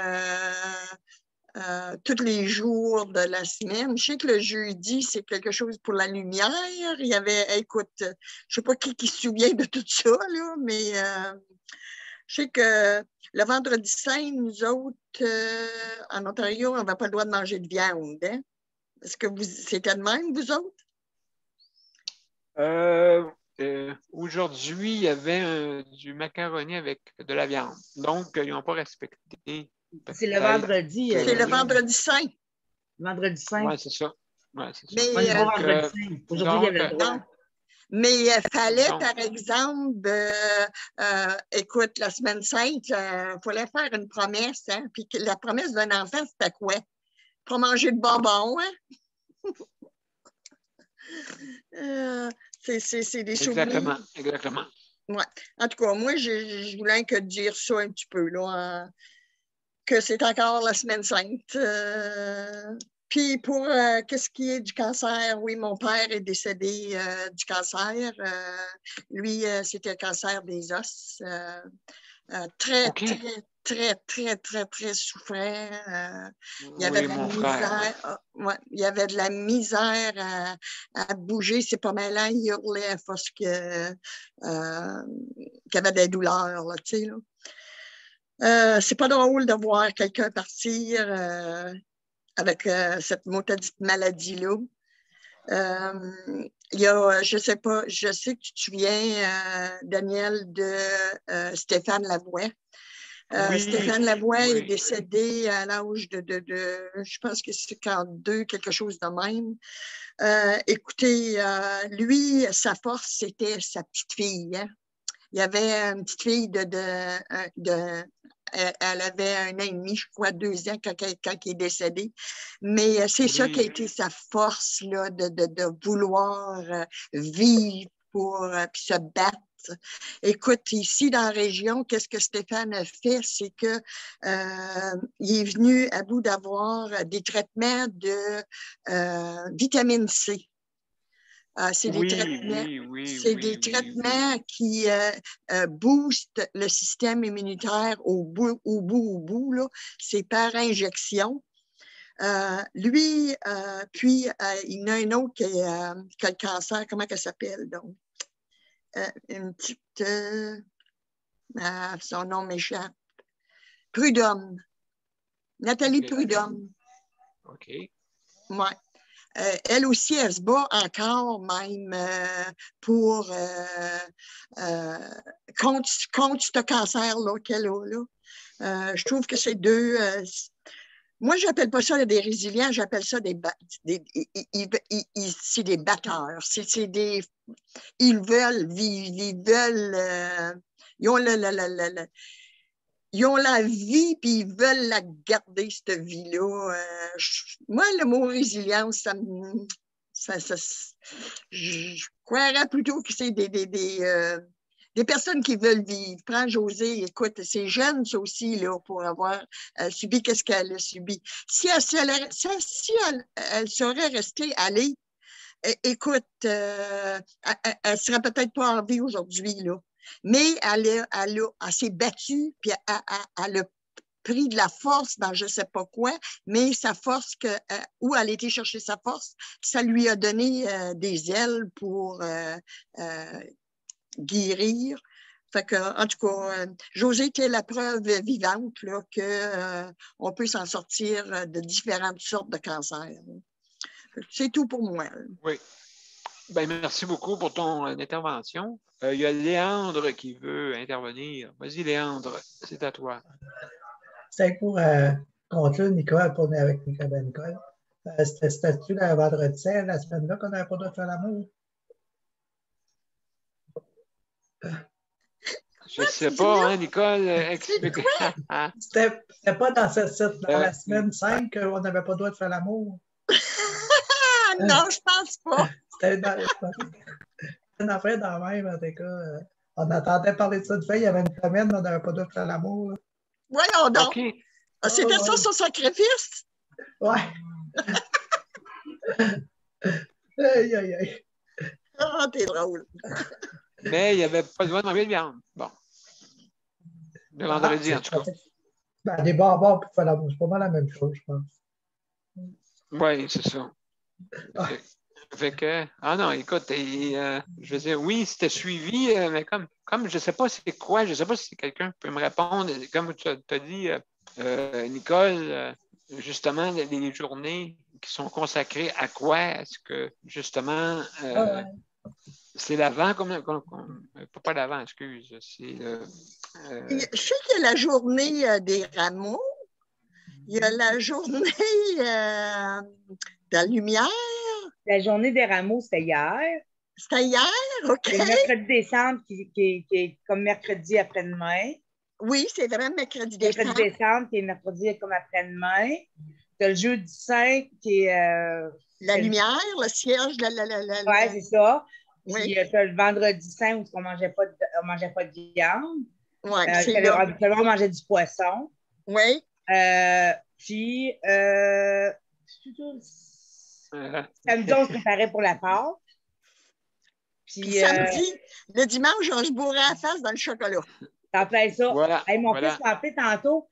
tous les jours de la semaine. Je sais que le jeudi, c'est quelque chose pour la lumière. Il y avait, écoute, je ne sais pas qui se souvient de tout ça, là, mais je sais que le vendredi saint, nous autres, en Ontario, on n'avait pas le droit de manger de viande. Hein? Est-ce que c'était de même, vous autres? Aujourd'hui, il y avait du macaroni avec de la viande. Donc, ils n'ont pas respecté. C'est le vendredi. C'est le vendredi saint. Vendredi saint. Oui, c'est ça. Ouais, c'est ça. Mais, vendredi saint. Aujourd'hui, il y avait le droit. Mais il fallait, par exemple, écoute, la semaine sainte, il fallait faire une promesse. Hein? Puis la promesse d'un enfant, c'était quoi? Pas manger de bonbons, hein? C'est des souvenirs. Exactement. Ouais. En tout cas, moi, je voulais que dire ça un petit peu, là, que c'est encore la semaine sainte. Puis pour qu'est-ce qui est du cancer, oui, mon père est décédé du cancer. Lui, c'était le cancer des os. Très souffrant. Il y avait de la misère. Il y avait de la misère à bouger. C'est pas mal, il hurlait à force qu'il y avait des douleurs, là, tu sais, là. C'est pas drôle de voir quelqu'un partir avec cette maudite maladie-là. Il y a, je sais pas, je sais que tu te souviens, Daniel, de Stéphane Lavoie. Oui, Stéphane Lavoie est décédé à l'âge de je pense que c'est 42, quelque chose de même. Écoutez, lui, sa force, c'était sa petite fille. Hein? Il y avait une petite fille elle avait 1 an et demi, je crois, 2 ans quand il est décédé. Mais c'est ça qui a été sa force, là, de vouloir vivre puis se battre. Écoute, ici dans la région, qu'est-ce que Stéphane a fait? C'est qu'il est venu à bout d'avoir des traitements de vitamine C. C'est des traitements qui boostent le système immunitaire au bout, là. C'est par injection. Lui, puis il y en a un autre qui a le cancer. Comment elle s'appelle, donc? Une petite... son nom m'échappe. Prudhomme. Nathalie Prudhomme. OK. Ouais. Elle aussi, elle se bat encore même pour contre ce cancer-là qu'elle a. Là. Je trouve que c'est deux... moi, je n'appelle pas ça des résilients, j'appelle ça c'est des batteurs. C'est des... Ils veulent vivre, ils veulent... ils ont ils ont la vie, puis ils veulent la garder, cette vie-là. Moi, le mot résilience, je croirais plutôt que c'est des personnes qui veulent vivre. Prends Josée, écoute, c'est jeune, ça aussi, là, pour avoir subi qu'est-ce qu'elle a subi. Si elle serait restée allée, écoute, elle ne serait peut-être pas en vie aujourd'hui, là. Mais elle s'est battue, puis elle a pris de la force dans je ne sais pas quoi, mais sa force, où elle a été chercher sa force, ça lui a donné des ailes pour guérir. Fait que, en tout cas, José était la preuve vivante qu'on peut s'en sortir de différentes sortes de cancers. C'est tout pour moi. Oui. Ben, merci beaucoup pour ton intervention. Il y a Léandre qui veut intervenir. Vas-y, Léandre, c'est à toi. C'est pour conclure, Nicole, pour venir avec Nicole. C'était-tu le vendredi saint, la semaine-là, qu'on n'avait pas le droit de faire l'amour? Je ne sais pas, hein, Nicole, explique. C'était pas dans la semaine 5 qu'on n'avait pas le droit de faire l'amour? Non, je pense pas. C'était une affaire dans la même, en tout cas. On entendait parler de ça de fait, il y avait une semaine, on n'avait pas le droit de faire l'amour. Voyons donc. Okay. C'était ça son sacrifice? Ouais. Aïe, aïe, aïe. Ah, t'es drôle. Mais il n'y avait pas besoin de manger de viande. Bon. Le vendredi, en tout cas. Ben, des barbares pour faire l'amour, c'est pas mal la même chose, je pense. Oui, c'est ça. Fait que, ah non, écoute, je veux dire, oui, c'était suivi, mais comme je ne sais pas c'est quoi, je ne sais pas si quelqu'un peut me répondre, comme tu as dit, Nicole, justement, les journées qui sont consacrées à quoi? Est-ce que, justement, c'est l'avant, pas l'avant, excuse, c'est... Je sais qu'il y a la journée des rameaux, il y a la journée de la lumière. La journée des rameaux, c'était hier. C'était hier, OK. Le mercredi décembre, qui est comme mercredi après-demain. Oui, c'est vraiment mercredi décembre. Mercredi décembre, qui est mercredi comme après-demain. Tu as le jeudi 5, qui est... la lumière, le cierge, Oui, c'est ça. Puis tu as le vendredi 5 où on ne mangeait pas de viande. Oui, c'est là. On mangeait du poisson. Oui. Puis... samedi, on se préparait pour la Pâque. Puis samedi, le dimanche, on se bourrait la face dans le chocolat. T'en fais ça. Voilà, hey, mon fils m'a appelé tantôt.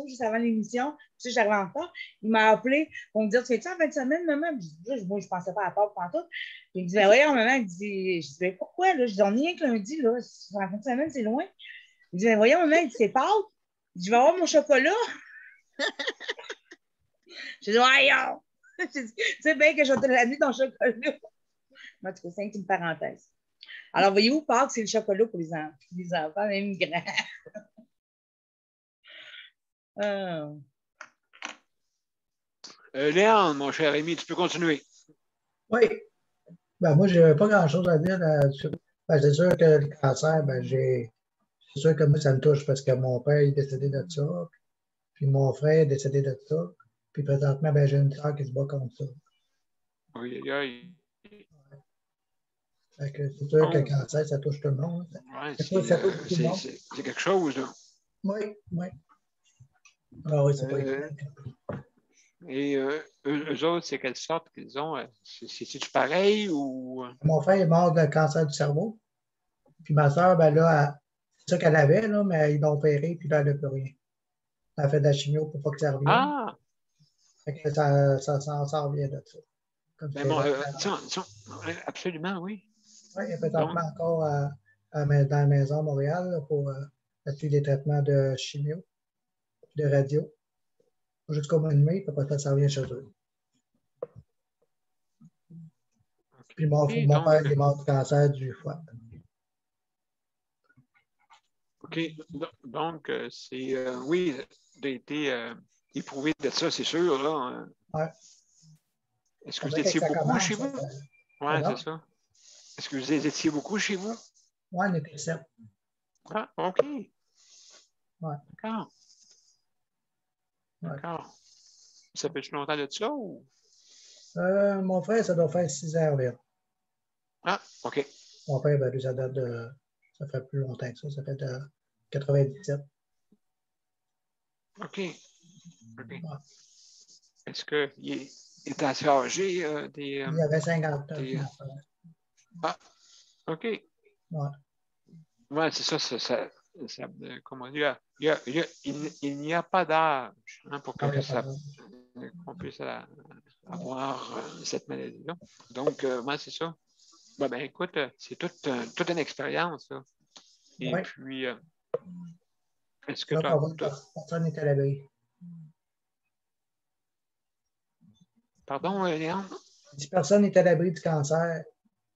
Juste avant l'émission. Tu sais, j'arrive en retard. Il m'a appelé pour me dire, tu fais-tu en fin de semaine, maman? Moi, je ne pensais pas à la Pâque tantôt. Il me dit, ben voyons, maman. Il dit, je dis, ben pourquoi? Là? Je dis, on n'y est que lundi. Là. En fin de semaine, c'est loin. Il dit, ben voyons, maman. Il dit, c'est Pâques. Il dit, je vais avoir mon chocolat. Je dis, voyons. Tu sais bien que je vais te l'amener ton chocolat. En tout cas, c'est une parenthèse. Alors, voyez-vous, Pâques, c'est le chocolat pour les enfants, même grands. Léon, mon cher ami, tu peux continuer. Oui. Ben, moi, je n'avais pas grand-chose à dire là-dessus. Ben, c'est sûr que le cancer, c'est sûr que moi, ça me touche parce que mon père est décédé de ça. Puis mon frère est décédé de ça. Puis présentement, j'ai une soeur qui se bat contre ça. Oui, oui. C'est sûr que le cancer, ça touche tout le monde. Oui, c'est quelque chose, là. Oui, oui. Ah oui, c'est pas évident. Et eux autres, c'est quelle sorte qu'ils ont? C'est-tu pareil ou... Mon frère est mort de cancer du cerveau. Puis ma soeur, là, c'est ça qu'elle avait, là, mais ils l'ont opéré, puis là, elle n'a plus rien. Elle a fait de la chimio pour pas que ça revienne. Ah! Fait que ça revient de ça. Mais bon, absolument, oui. Oui, il est présentement encore dans la maison à Montréal là, pour suivre des traitements de chimio, de radio, jusqu'au mois de mai, puis après ça revient chez eux. Okay. Puis mon père est mort du cancer du foie. OK. Donc, c'est, oui, été éprouvé de ça, c'est sûr. Là. Oui. Est-ce que vous étiez beaucoup chez vous? Oui, c'est ça. Est-ce que vous étiez beaucoup chez vous? Oui, on était 7. Ah, OK. Ouais. D'accord. D'accord. Ça fait longtemps de ça ou? Mon frère, ça doit faire 6 heures là. Ah, OK. Mon père, lui, ça date de. Ça fait plus longtemps que ça. Ça fait de 97. OK. Ouais. Est-ce qu'il est assez âgé des. Il avait 50 ans. Ah, OK. Ouais. Oui, c'est ça, comment dire, il n'y a pas d'âge pour qu'on puisse avoir cette maladie-là. Donc, moi, c'est ça. Ben, écoute, c'est toute une expérience. Là. Et Ouais. puis, est-ce que Là, tu pour moi, as... personne n'est à l'abri. Pardon, Léon? Personne n'est à l'abri du cancer.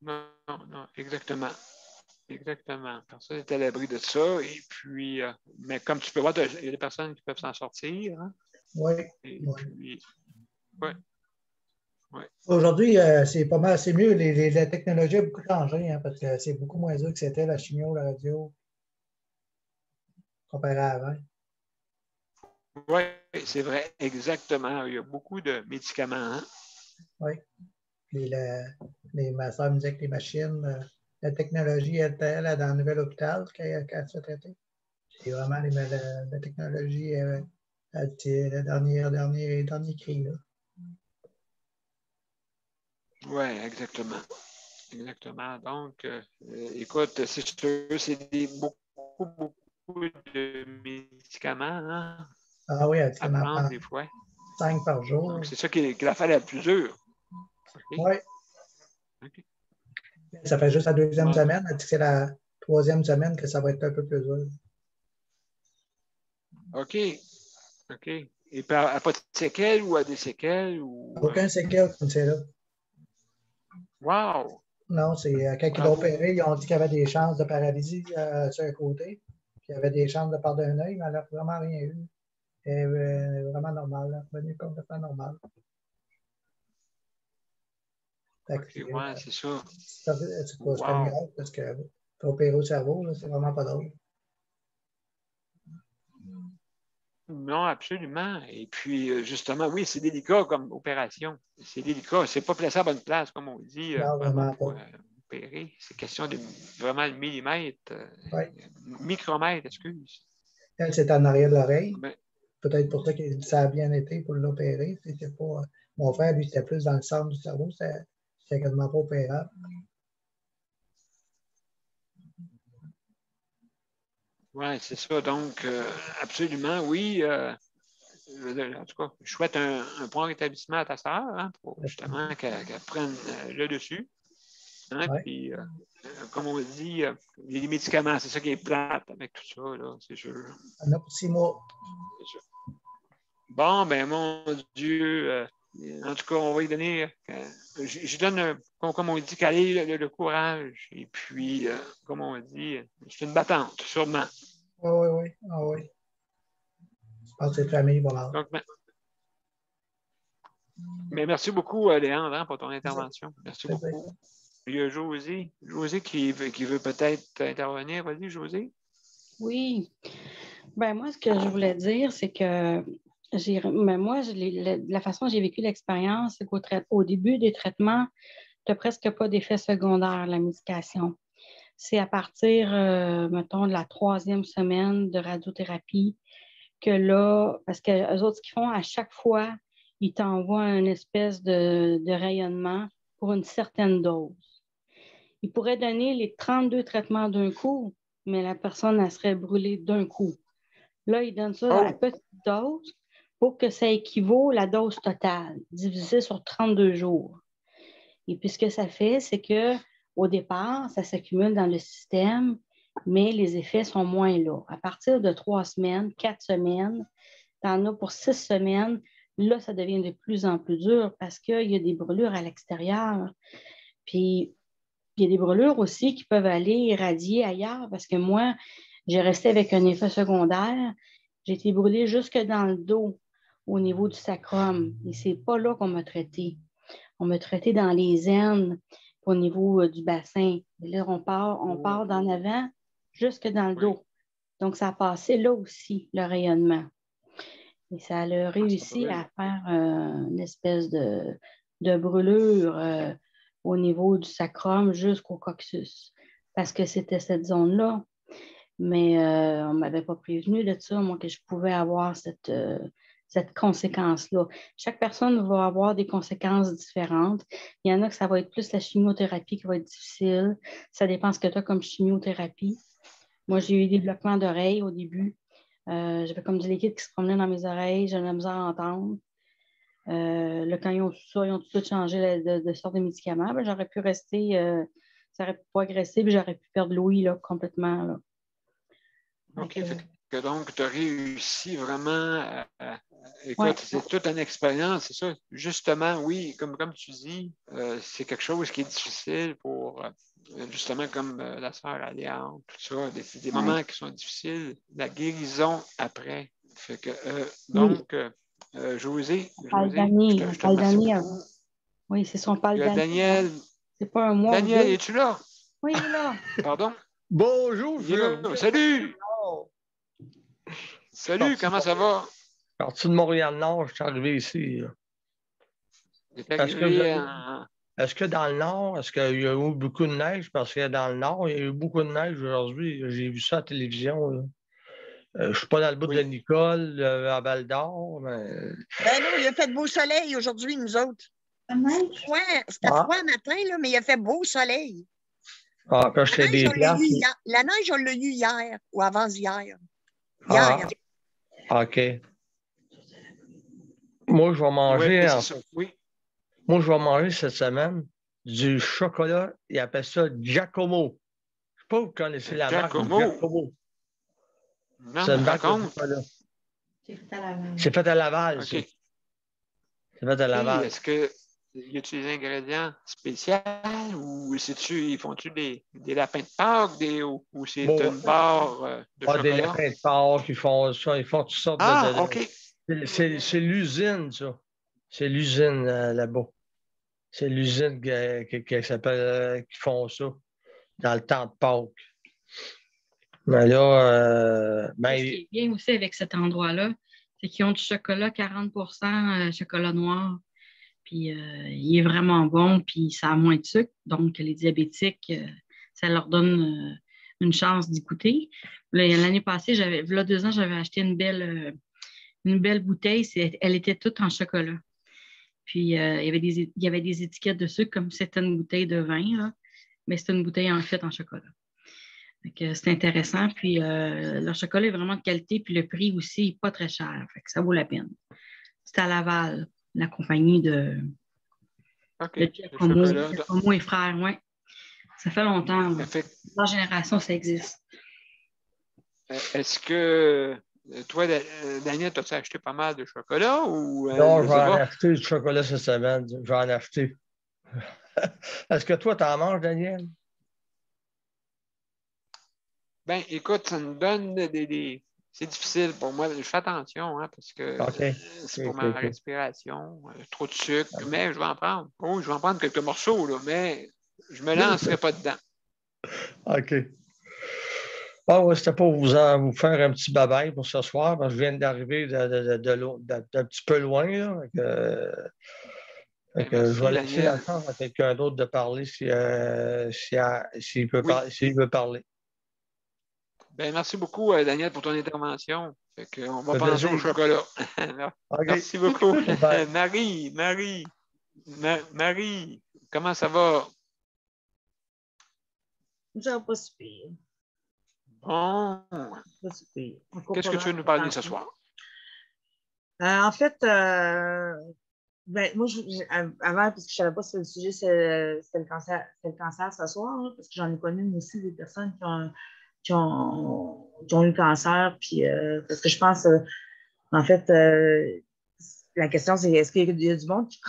Non, non, exactement. Exactement. Personne n'est à l'abri de ça. Et puis, mais comme tu peux voir, il y a des personnes qui peuvent s'en sortir. Hein? Oui. Et Ouais. puis, ouais. Ouais. Aujourd'hui, c'est pas mal, c'est mieux. La technologie a beaucoup changé, hein, parce que c'est beaucoup moins dur que c'était la chimio, la radio, comparé à avant. Oui, c'est vrai, exactement. Il y a beaucoup de médicaments. Hein? Oui. Ma soeur me disait que les machines, la technologie, elle, dans le nouvel hôpital qu'elle se fait traiter. C'est vraiment la technologie, c'est le dernier cri. Oui, exactement. Exactement. Donc, écoute, c'est sûr, c'est beaucoup de médicaments hein, Ah oui, elle dit à qu'on en prendre prend des fois. 5 par jour. Donc, c'est ça qui est la fait la plus dure. Okay. Oui. Okay. Ça fait juste la deuxième Bon. semaine. Elle dit que c'est la troisième semaine que ça va être un peu plus dur. OK. OK. Et puis, à pas de séquelles ou à des séquelles? Ou, Aucun séquelle comme c'est là. Wow! Non, c'est quand ils l'ont opéré, ils ont dit qu'il y avait des chances de paralysie sur un côté. Puis il y avait des chances de perdre un œil, mais elle n'a vraiment rien eu. Elle est vraiment normale. Elle est revenue complètement normale. OK, ouais, c'est ça. C'est pas un Wow. miracle parce que opérer au cerveau, c'est vraiment pas drôle. Non, absolument. Et puis, justement, oui, c'est délicat comme opération. C'est délicat. C'est pas placé à bonne place, comme on dit, Non, vraiment pour pas. opérer. C'est question de vraiment le millimètre, Ouais. micromètre, excuse. Elle, c'est en arrière de l'oreille. Mais, Peut-être pour ça que ça a bien été pour l'opérer. C'était pas. Mon frère, lui, c'était plus dans le centre du cerveau. C'était quasiment pas opérable. oui, c'est ça. Donc, absolument, oui. En tout cas, je souhaite un bon rétablissement à ta sœur, hein, pour justement qu'elle prenne le dessus. Hein, Ouais. puis, comme on dit, les médicaments, c'est ça qui est plate avec tout ça, là, c'est sûr. On a pour 6 mois. Bon, ben mon Dieu, en tout cas, on va lui donner, je donne, comme on dit, caler le courage. Et puis, comme on dit, c'est une battante, sûrement. Oui. Ah oui. Je pense que c'est famille, voilà. Donc, mais merci beaucoup, Léandre, hein, pour ton intervention. Merci beaucoup. Il y a José qui veut peut-être intervenir. Vas-y, José. Oui. Ben moi, ce que je voulais dire, c'est que moi, la façon dont j'ai vécu l'expérience, c'est qu'au début des traitements, tu n'as presque pas d'effet secondaire, la médication. C'est à partir, mettons, de la 3e semaine de radiothérapie que là, parce que eux autres, ce qu'ils font, à chaque fois, ils t'envoient une espèce de rayonnement pour une certaine dose. Ils pourraient donner les 32 traitements d'un coup, mais la personne, elle serait brûlée d'un coup. Là, ils donnent ça à petite dose pour que ça équivaut à la dose totale, divisée sur 32 jours. Et puis, ce que ça fait, c'est qu'au départ, ça s'accumule dans le système, mais les effets sont moins là. À partir de 3 semaines, 4 semaines, tu en as pour 6 semaines, là, ça devient de plus en plus dur parce qu'il y a des brûlures à l'extérieur. Puis, il y a des brûlures aussi qui peuvent aller irradier ailleurs parce que moi, j'ai resté avec un effet secondaire. J'ai été brûlée jusque dans le dos au niveau du sacrum. Et c'est pas là qu'on m'a traité. On m'a traité dans les aines au niveau du bassin. Et là, on part d'en avant jusque dans le dos. Donc, ça a passé là aussi, le rayonnement. Et ça a réussi à faire une espèce de brûlure au niveau du sacrum jusqu'au coccyx, parce que c'était cette zone-là. Mais on ne m'avait pas prévenu de ça, moi, que je pouvais avoir cette conséquence-là. Chaque personne va avoir des conséquences différentes. Il y en a que ça va être plus la chimiothérapie qui va être difficile. Ça dépend ce que tu as comme chimiothérapie. Moi, j'ai eu des bloquements d'oreilles au début. J'avais comme du liquide qui se promenait dans mes oreilles. J'avais la misère à entendre. Là, quand ils ont tout de suite changé de sorte de médicaments, ben, j'aurais pu rester, ça aurait pu progresser, puis j'aurais pu perdre l'ouïe là, complètement. Là. OK. Donc, tu as réussi vraiment écoute, c'est toute une expérience, c'est ça. Justement, oui, comme tu dis, c'est quelque chose qui est difficile pour, justement, comme la sœur Alliance, tout ça, des moments qui sont difficiles, la guérison après. Fait que, donc, José, je te remercie beaucoup. Oui, c'est son parle Daniel. C'est pas un mois. Daniel, es-tu là? Oui, il est là. Pardon? Bonjour, Salut! Salut, comment ça va? Parti de Montréal-Nord, je suis arrivé ici. Est-ce que dans le Nord, est-ce qu'il y a eu beaucoup de neige? Parce que dans le Nord, il y a eu beaucoup de neige aujourd'hui. J'ai vu ça à la télévision. Je ne suis pas dans le bout de Nicole, à Val-d'Or. Mais... Ben non, il a fait beau soleil aujourd'hui, nous autres. C'était froid le matin, là, mais il a fait beau soleil. Ah, quand j'étais des places. La neige, on l'a eu hier ou avant-hier. Hier. OK. Moi, je vais manger. Moi, je vais manger cette semaine du chocolat. Ils appellent ça Giacomo. Je ne sais pas si vous connaissez la marque Giacomo. Non, c'est une marque de chocolat. C'est fait à Laval. Okay. C'est fait à Laval. Est-ce que y a-t-il des ingrédients spéciaux ou ils font-tu des lapins de Pâques ou c'est une barre de chocolat? Des lapins de Pâques, ils font ça, ils font toutes sortes de... OK. C'est l'usine, ça. C'est l'usine là-bas. C'est l'usine qui s'appelle, qui font ça dans le temps de Pâques. Mais là... Ce qui est bien aussi avec cet endroit-là, c'est qu'ils ont du chocolat 40% chocolat noir. Puis il est vraiment bon, puis ça a moins de sucre. Donc, les diabétiques, ça leur donne une chance d'y goûter. L'année passée, là 2 ans, j'avais acheté une belle bouteille. Elle était toute en chocolat. Puis il y avait des étiquettes de sucre comme si c'était une bouteille de vin, là, mais c'était une bouteille en fait en chocolat. C'est intéressant. Puis leur chocolat est vraiment de qualité, puis le prix aussi n'est pas très cher. Fait que ça vaut la peine. C'est à Laval, la compagnie de Giacomo et frères, oui. Ça fait longtemps. Dans la génération, ça existe. Est-ce que toi, Daniel, as-tu acheté pas mal de chocolat ou non, je vais en acheter du chocolat cette semaine. Je vais en acheter. Est-ce que toi, tu en manges, Daniel? Ben, écoute, ça me donne c'est difficile pour moi. Je fais attention, hein, parce que c'est pour ma respiration. Trop de sucre, mais je vais en prendre. Oh, je vais en prendre quelques morceaux, là, mais je ne me lancerai pas dedans. OK. Ah oui, c'était pour vous faire un petit babaille pour ce soir, parce que je viens d'arriver d'un petit peu loin. Là, je vais laisser la chance à quelqu'un d'autre de parler s'il veut parler. Ben, merci beaucoup, Daniel, pour ton intervention. On va penser au chocolat. Okay. Merci beaucoup. Marie, comment ça va? Ça va pas si pire. Bon. Qu'est-ce que tu veux nous parler ce soir? En fait, moi, avant, parce que je ne savais pas si le sujet, c'était le cancer ce soir, hein, parce que j'en ai connu aussi des personnes qui ont eu le cancer, puis parce que je pense, en fait, la question, c'est est-ce qu'il y a du monde qui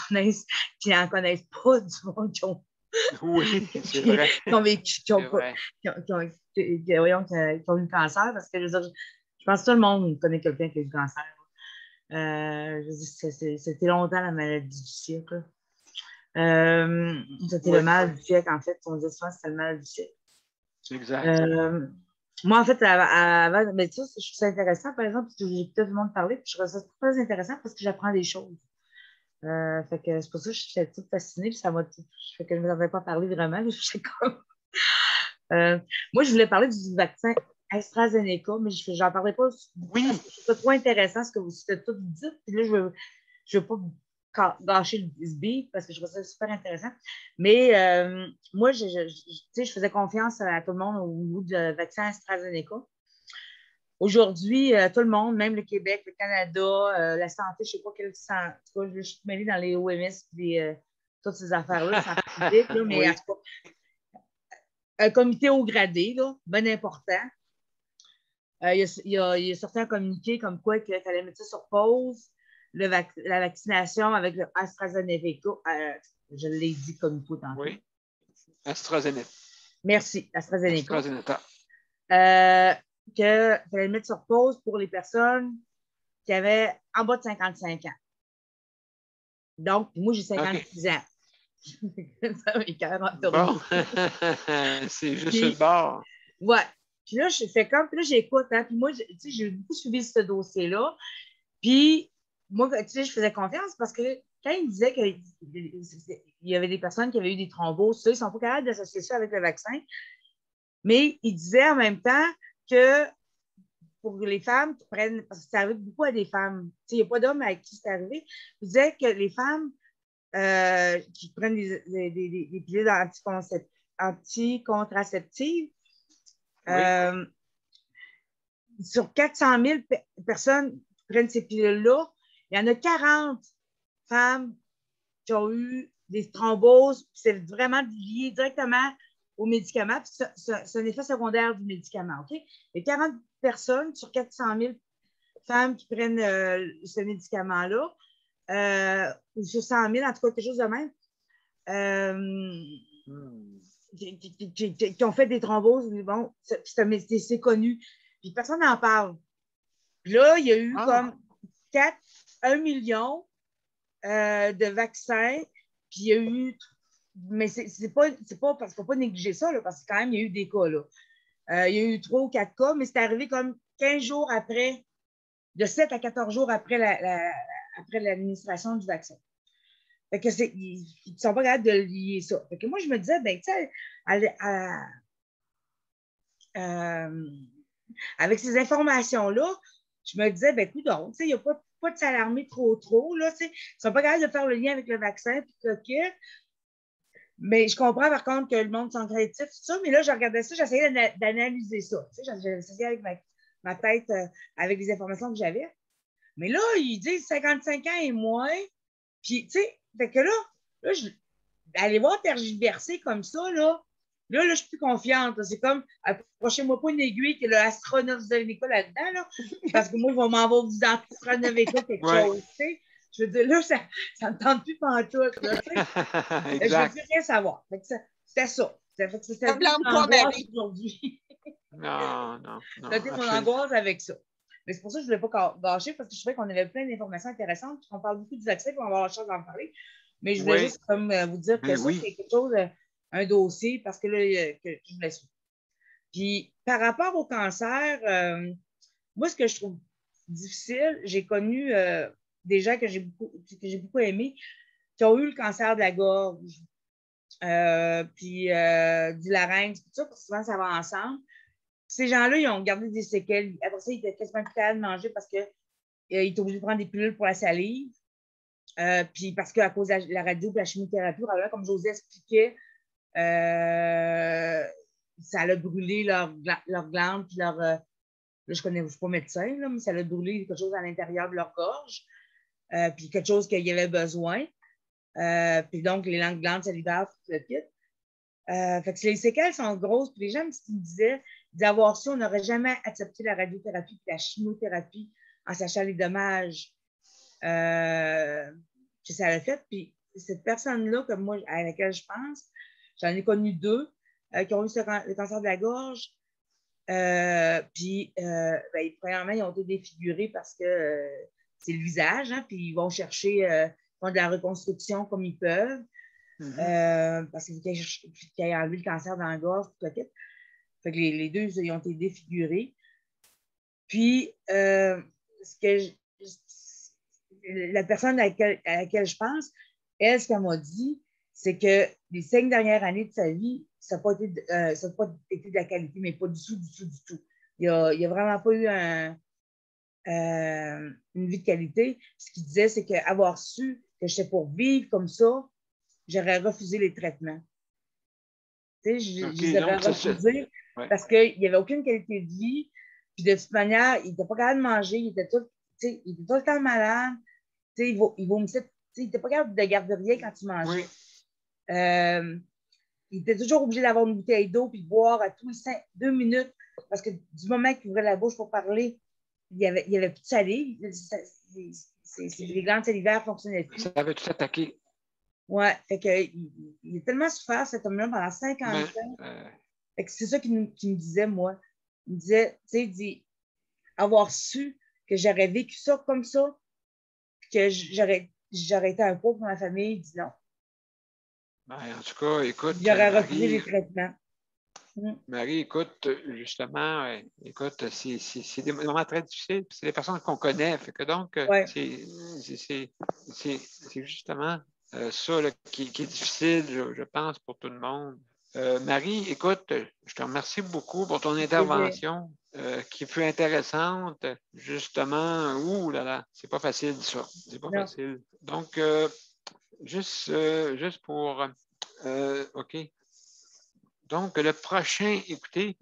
n'en connaissent pas du monde qui ont... Oui, c'est vrai. Qui ont eu le cancer, parce que je pense que tout le monde connaît quelqu'un qui a eu le cancer. C'était longtemps la maladie du siècle. C'était le mal du siècle, en fait. On disait souvent que c'était le mal du siècle. Exact. Moi, en fait, avant, mais ça, je trouve ça intéressant, par exemple, parce que j'écoutais tout le monde parler, puis je trouve ça très intéressant parce que j'apprends des choses. Fait que c'est pour ça que je suis toute fascinée, puis ça m'a tout. Fait que je ne vous avais pas parlé vraiment, mais je sais comme. Moi, je voulais parler du vaccin AstraZeneca, mais je n'en parlerai pas. Oui. C'est trop intéressant ce que vous avez tout dit. Puis là, je ne veux pas gâcher le beat parce que je trouve ça super intéressant. Mais moi, je faisais confiance à tout le monde au niveau du vaccin AstraZeneca. Aujourd'hui, tout le monde, même le Québec, le Canada, la santé, je ne sais pas quelle santé. Je suis mêlée dans les OMS et toutes ces affaires-là, santé publique, là, mais en tout cas, un comité haut gradé, là, bien important. Il y a certains communiqués comme quoi qu'il fallait mettre ça sur pause, la vaccination avec le AstraZeneca. Je l'ai dit comme il faut tantôt. Oui. AstraZeneca. Merci, AstraZeneca. AstraZeneca. Qu'il fallait le mettre sur pause pour les personnes qui avaient en bas de 55 ans. Donc, moi, j'ai 56 ans. Bon, c'est juste le bord. Ouais. Puis là, je fais comme, puis là, j'écoute, hein. Puis moi, tu sais, j'ai beaucoup suivi ce dossier-là. Puis, moi, tu sais, je faisais confiance parce que quand il disait qu'il y avait des personnes qui avaient eu des thromboses, ils ne sont pas capables d'associer ça avec le vaccin. Mais il disait en même temps que pour les femmes qui prennent, parce que ça arrive beaucoup à des femmes, tu sais, il n'y a pas d'hommes avec qui c'est arrivé, il disait que les femmes qui prennent des pilules anticontraceptives, oui. Sur 400 000 personnes qui prennent ces pilules-là, il y en a 40 femmes qui ont eu des thromboses, c'est vraiment lié directement aux médicaments, puis c'est un effet secondaire du médicament, OK? Il y a 40 personnes sur 400 000 femmes qui prennent ce médicament-là, ou sur 100 000, en tout cas, quelque chose de même, qui ont fait des thromboses. Bon, c'est connu. Puis personne n'en parle. Là, il y a eu comme 1 million de vaccins, puis il y a eu... Mais c'est pas parce qu'il ne faut pas négliger ça, là, parce que quand même, il y a eu des cas. Là. Il y a eu 3 ou 4 cas, mais c'est arrivé comme 15 jours après, de 7 à 14 jours après après l'administration du vaccin. Fait que ils ne sont pas capables de lier ça. Fait que moi, je me disais, ben, tu sais, avec ces informations-là, je me disais, ben, écoute, donc, tu sais, il n'y a pas de s'alarmer trop, là, tu sais. Ils ne sont pas capables de faire le lien avec le vaccin, puis que. Mais je comprends, par contre, que le monde s'entraîne-tif, tout ça, mais là, je regardais ça, j'essayais d'analyser ça. Tu sais, j'essayais avec ma tête, avec les informations que j'avais. Mais là, ils disent 55 ans et moins. Puis, tu sais, fait que là aller voir tergiverser comme ça, là, je suis plus confiante. C'est comme, approchez-moi pas une aiguille qui est le AstraZeneca là-dedans, là, parce que moi, ils vont m'envoyer vous AstraZeneca quelque chose, tu sais. Je veux dire, là, ça ne me tente plus pantoute, là, tu sais. Je veux plus rien savoir. C'était ça. C'était mon angoisse aujourd'hui. Non. C'était mon angoisse avec ça. Mais c'est pour ça que je ne voulais pas gâcher, parce que je trouvais qu'on avait plein d'informations intéressantes, puis qu'on parle beaucoup du vaccin, puis on va avoir la chance d'en parler. Mais je voulais juste comme vous dire que ça, c'est quelque chose, un dossier, parce que là, que je voulais suivre. Puis, par rapport au cancer, moi, ce que je trouve difficile, j'ai connu des gens que j'ai beaucoup aimés, qui ont eu le cancer de la gorge, puis du larynx, tout ça, parce que souvent, ça va ensemble. Ces gens-là, ils ont gardé des séquelles. Après ça, ils étaient quasiment plus capables de manger parce qu'ils étaient obligés de prendre des pilules pour la salive. Puis parce qu'à cause de la radio et la chimiothérapie, comme José expliquait, ça a brûlé leur glande, puis là, je ne suis pas médecin, là, mais ça a brûlé quelque chose à l'intérieur de leur gorge, puis quelque chose qu'il y avait besoin. Puis donc, les glandes salivaires, tout le kit. Fait que les séquelles sont grosses. Puis les gens me disaient d'avoir su, on n'aurait jamais accepté la radiothérapie et la chimiothérapie en sachant les dommages que ça a fait. Puis cette personne-là, comme moi, à laquelle je pense, j'en ai connu 2 qui ont eu le cancer de la gorge. Puis, premièrement, ils ont été défigurés parce que c'est le visage, hein, puis ils vont chercher font de la reconstruction comme ils peuvent. Parce qu'il faut qu'ils aient enlevé le cancer dans la gorge, tout le kit. Fait que les 2, ils ont été défigurés. Puis, la personne à laquelle je pense, elle, ce qu'elle m'a dit, c'est que les 5 dernières années de sa vie, ça n'a pas été de la qualité, mais pas du tout. Il n'y a vraiment pas eu une vie de qualité. Ce qu'il disait, c'est qu'avoir su que j'étais pour vivre comme ça, j'aurais refusé les traitements. Tu sais, je les aurais refusés parce qu'il n'y avait aucune qualité de vie. Puis de toute manière, il n'était pas capable de manger, il était tout le temps malade. Il vomissait, il n'était pas capable de garder rien quand il mangeait. il était toujours obligé d'avoir une bouteille d'eau puis de boire à tous les 2 minutes parce que du moment qu'il ouvrait la bouche pour parler, il y avait plus de salive. Les glandes salivaires ne fonctionnaient plus. Ça avait tout attaqué. Ouais, fait que, il est tellement souffert, cet homme-là, pendant 50 ans. Fait que c'est ça qu'il me disait, moi. Il me disait, tu sais, il dit, avoir su que j'aurais vécu ça comme ça, que j'aurais été un poids pour ma famille, il dit non. Ben, en tout cas, écoute. J'aurais refusé les traitements. Marie, écoute, justement, écoute, c'est des moments très difficiles, c'est des personnes qu'on connaît, fait que donc, c'est justement ça là, qui est difficile, je pense, pour tout le monde. Marie, écoute, je te remercie beaucoup pour ton intervention qui fut intéressante, justement. Ouh là là, c'est pas facile ça, c'est pas facile. Donc, juste pour, OK. Donc, le prochain, écoutez,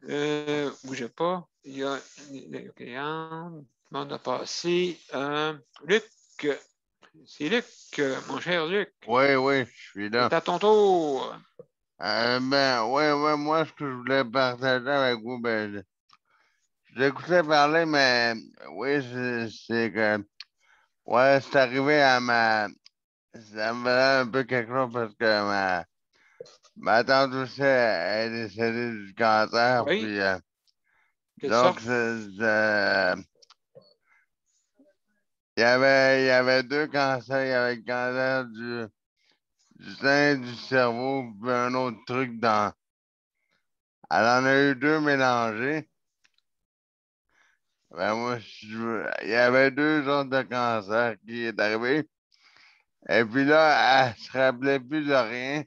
bougez pas, il y a on a passé. Luc, c'est Luc, mon cher Luc. Oui, je suis là. C'est à ton tour. Moi, ce que je voulais partager avec vous, je l'écoutais parler, mais oui, c'est que, c'est arrivé à ça me faisait un peu quelque chose parce que ma tante aussi, elle est décédée du cancer, puis donc, il y avait 2 cancers. Il y avait le cancer du sein, du cerveau, puis un autre truc dans. Elle en a eu 2 mélangés. Moi, il y avait 2 sortes de cancer qui est arrivé. Et puis là, elle se rappelait plus de rien.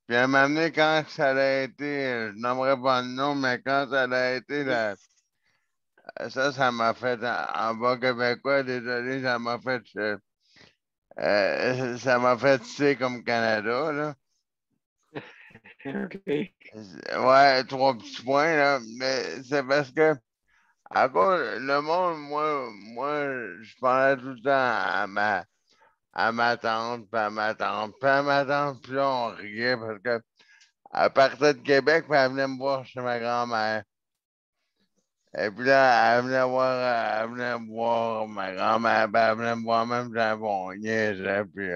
Puis elle m'a amené quand ça a été, je n'aimerais pas le nom, mais quand ça a été, ça m'a fait, en bas québécois, désolé, ça m'a fait C comme Canada, là. OK. Ouais, 3 petits points, là. Mais c'est parce que, à cause, le monde, moi, je parlais tout le temps à ma tante, puis à ma tante, puis à ma tante, puis là, on riait parce que elle partait de Québec, puis elle venait me voir chez ma grand-mère. Et puis là, elle venait voir ma grand-mère, puis elle venait me voir même dans un bon niaisait, puis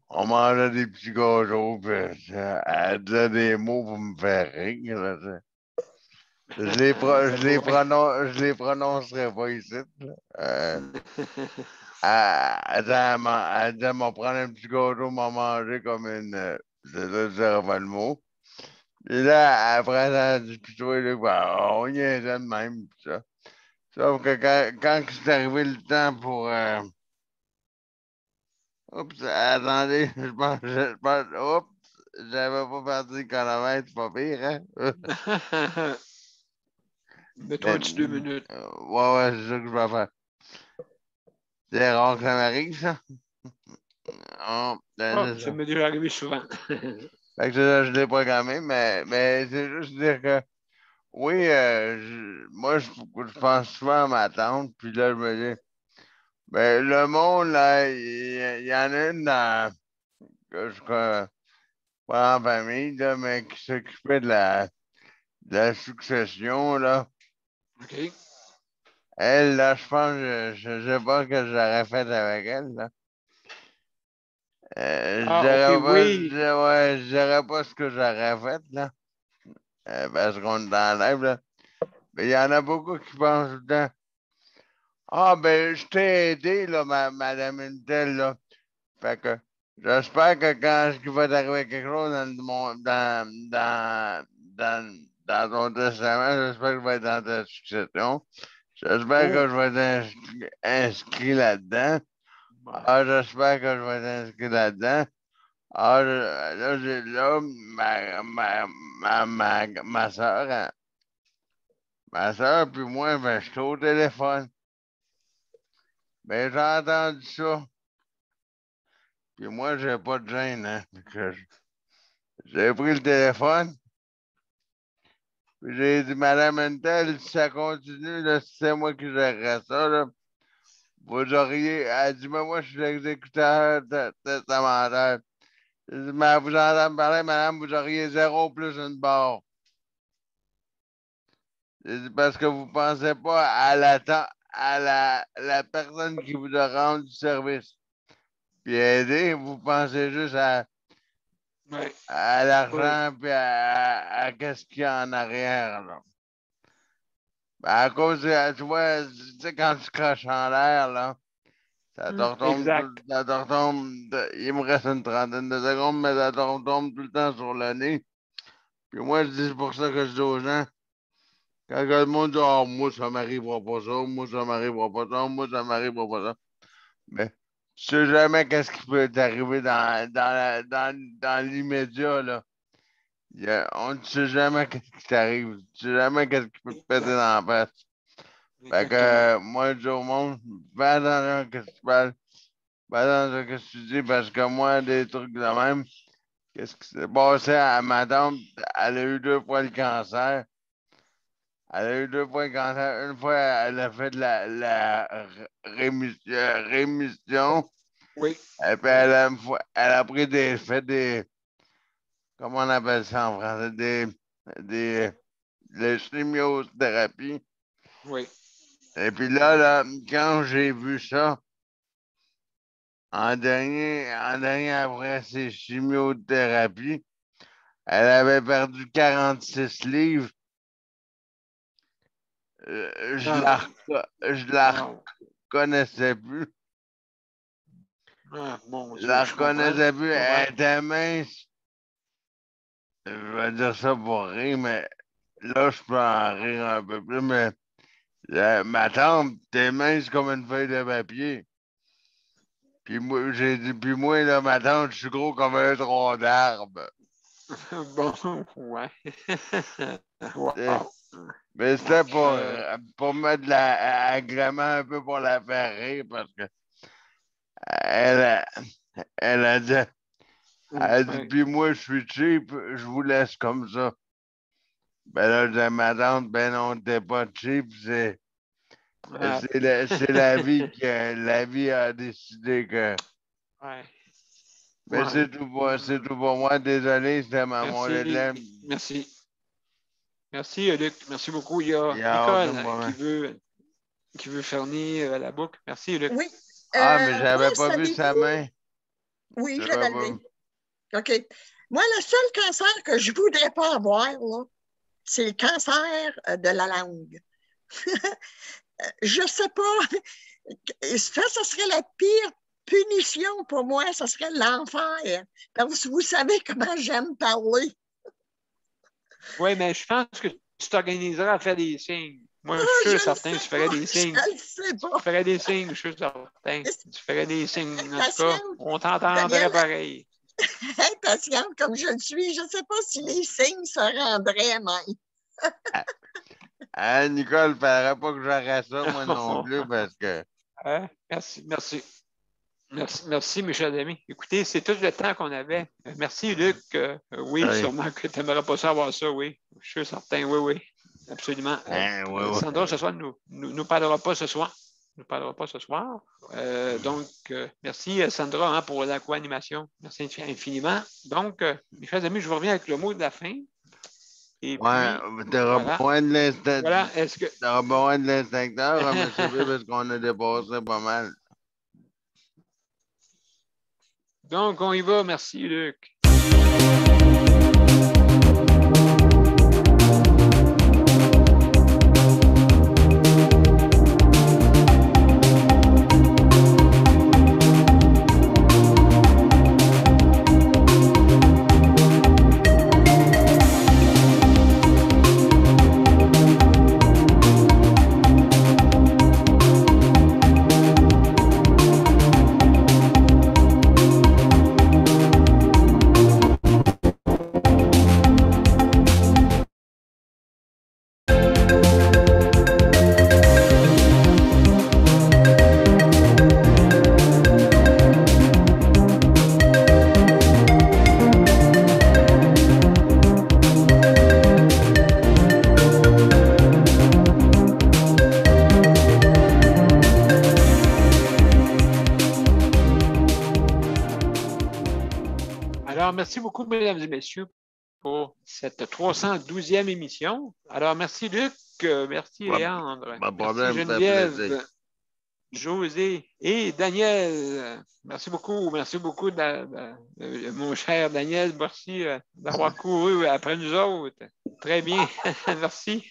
on mangeait des petits gâteaux, puis elle disait des mots pour me faire rire, là, je les prononcerai pas ici. Elle disait, m'en prendre un petit gâteau, m'en manger comme une. Je dirais pas le mot. Et là, après, ça a dit, puis toi, on y est de même, pis ça. Sauf que quand c'est arrivé le temps pour. Oups, attendez, oups, j'avais pas perdu le chronomètre, c'est pas pire, hein? Mets-toi un petit 2 minutes. Ouais, c'est ça que je vais faire. C'est rare que ça m'arrive, ça. Ça m'est déjà arrivé souvent. Fait que je l'ai programmé, mais c'est juste dire que oui, moi, je pense souvent à ma tante, puis là, je me dis, le monde, là, il y en a une que je connais pas en famille, là, mais qui s'occupait de la succession, là. OK. Elle, là, je pense, je sais pas ce que j'aurais fait avec elle, là. Je dirais pas ce que j'aurais fait, là. Parce qu'on est dans live, là. Mais il y en a beaucoup qui pensent tout le temps. Ah, je t'ai aidé, là, madame Intel, là. Fait que j'espère que quand il va t'arriver quelque chose dans ton testament, j'espère que je vais être dans ta succession. J'espère que je vais être inscrit là-dedans. Ah, j'espère que je vais être inscrit là-dedans. Ah, là, ma soeur, puis moi, je suis au téléphone. J'ai entendu ça. Puis moi, j'ai pas de gêne, hein. J'ai pris le téléphone. Puis j'ai dit, Madame Intel, si ça continue, là, si c'est moi qui gérerais ça, là, vous auriez. Elle dit, mais moi, je suis l'exécuteur testamentaire. Mais vous entendez parler, madame, vous auriez 0 plus une barre. C'est parce que vous ne pensez pas à la personne qui vous a rendu du service. Puis aider, vous pensez juste à l'argent puis à qu'est-ce qu'il y a en arrière. Là. Ben, à cause, tu vois, tu sais, quand tu craches en l'air, là, ça te retombe, il me reste une trentaine de secondes, mais ça te retombe tout le temps sur le nez. Puis moi, je dis, c'est pour ça que je dis aux gens, quand le monde dit, oh, moi, ça m'arrivera pas ça, moi, ça m'arrivera pas ça, moi, ça m'arrivera pas ça. Mais tu sais jamais qu'est-ce qui peut t'arriver dans l'immédiat, là. On ne sait jamais qu'est-ce qui t'arrive. Tu ne sais jamais qu'est-ce qui peut te péter dans la face. Fait que moi, je dis au monde, fais attention à ce que tu parles. Fais attention à ce que tu dis, parce que moi, des trucs de même, qu'est-ce qui s'est passé à ma tante? Elle a eu 2 fois le cancer. Elle a eu 2 fois le cancer. Une fois, elle a fait de la rémission. Oui. Et puis, elle a pris des... Comment on appelle ça en français? La chimiothérapie. Oui. Et puis là, quand j'ai vu ça, en dernier après ces chimiothérapies, elle avait perdu 46 livres. Je la reconnaissais plus. Je la reconnaissais plus. Elle était mince. Je vais dire ça pour rire, mais là, je peux en rire un peu plus, mais ma tante, t'es mince comme une feuille de papier. Puis moi, j'ai dit, puis moi, là, ma tante, je suis gros comme un tronc d'arbre. Bon, ouais. Wow. Mais c'était pour mettre de l'agrément un peu pour la faire rire, parce que elle a dit, puis moi, je suis cheap, je vous laisse comme ça. Ben là, j'ai ma tante, ben non, t'es pas cheap, c'est la vie la vie a décidé que. Ouais. Mais c'est tout pour moi. Désolé, c'était ma montée de lait. Merci. Merci, Luc. Merci beaucoup. Il y a Nicole qui veut fermer la boucle. Merci, Luc. Oui. Mais j'avais pas vu sa main. Oui, je l'avais levé. OK. Moi, le seul cancer que je ne voudrais pas avoir, là, c'est le cancer de la langue. Je ne sais pas. Ça serait la pire punition pour moi. Ça serait l'enfer. Parce que vous savez comment j'aime parler. Oui, mais je pense que tu t'organiseras à faire des signes. Moi, je suis certain que tu ferais des signes. Je ne sais pas. Tu ferais des signes, je suis certain. Tu ferais des signes. En tout cas, on t'entendrait pareil. Impatiente comme je le suis, je ne sais pas si les signes se rendraient même. Nicole, il ne faudrait pas que j'arrête ça, moi non plus, parce que. Merci, mes chers amis. Écoutez, c'est tout le temps qu'on avait. Merci, Luc. Oui, sûrement que tu n'aimerais pas savoir ça, oui. Je suis certain, oui. Absolument. Sandra, ce soir, nous parlera pas ce soir. Donc, merci, Sandra, pour la co-animation. Merci infiniment. Donc, mes chers amis, je vous reviens avec le mot de la fin. Et puis, tu auras besoin de l'instincteur. Voilà, tu auras besoin de l'instincteur, M. B, parce qu'on a dépassé pas mal. Donc, on y va. Merci, Luc. merci beaucoup, mesdames et messieurs, pour cette 312e émission. Alors, merci Luc, merci Léandre, Pas de problème, merci Geneviève, José et Daniel. Merci beaucoup mon cher Daniel, merci d'avoir couru après nous autres. Très bien, merci.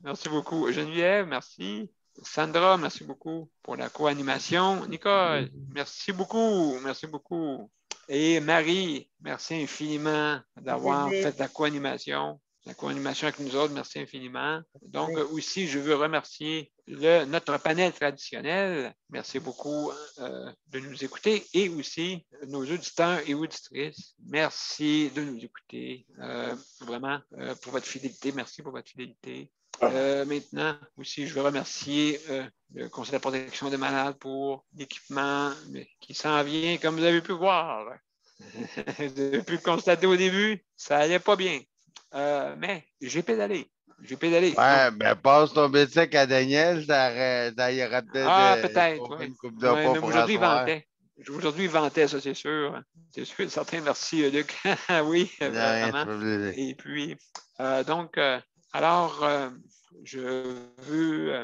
Merci beaucoup. Geneviève, merci. Sandra, merci beaucoup pour la co-animation. Nicole, merci beaucoup. Merci beaucoup. Et Marie, merci infiniment d'avoir fait la co-animation. La co-animation avec nous autres, merci infiniment. Donc, aussi, je veux remercier notre panel traditionnel. Merci beaucoup de nous écouter et aussi nos auditeurs et auditrices. Merci de nous écouter. Vraiment, pour votre fidélité. Merci pour votre fidélité. Maintenant, aussi, je veux remercier le Conseil de la protection des malades pour l'équipement qui s'en vient, comme vous avez pu voir. Vous avez pu le constater au début, ça allait pas bien. Mais j'ai pédalé. Ouais, ben passe ton bicycle à Daniel, ça y aura peut-être peut-être, une coupe de pas pour aujourd'hui, il vantait, ça, c'est sûr. C'est sûr, certain. Merci, Luc. Oui, vraiment. Et puis, donc, alors, je veux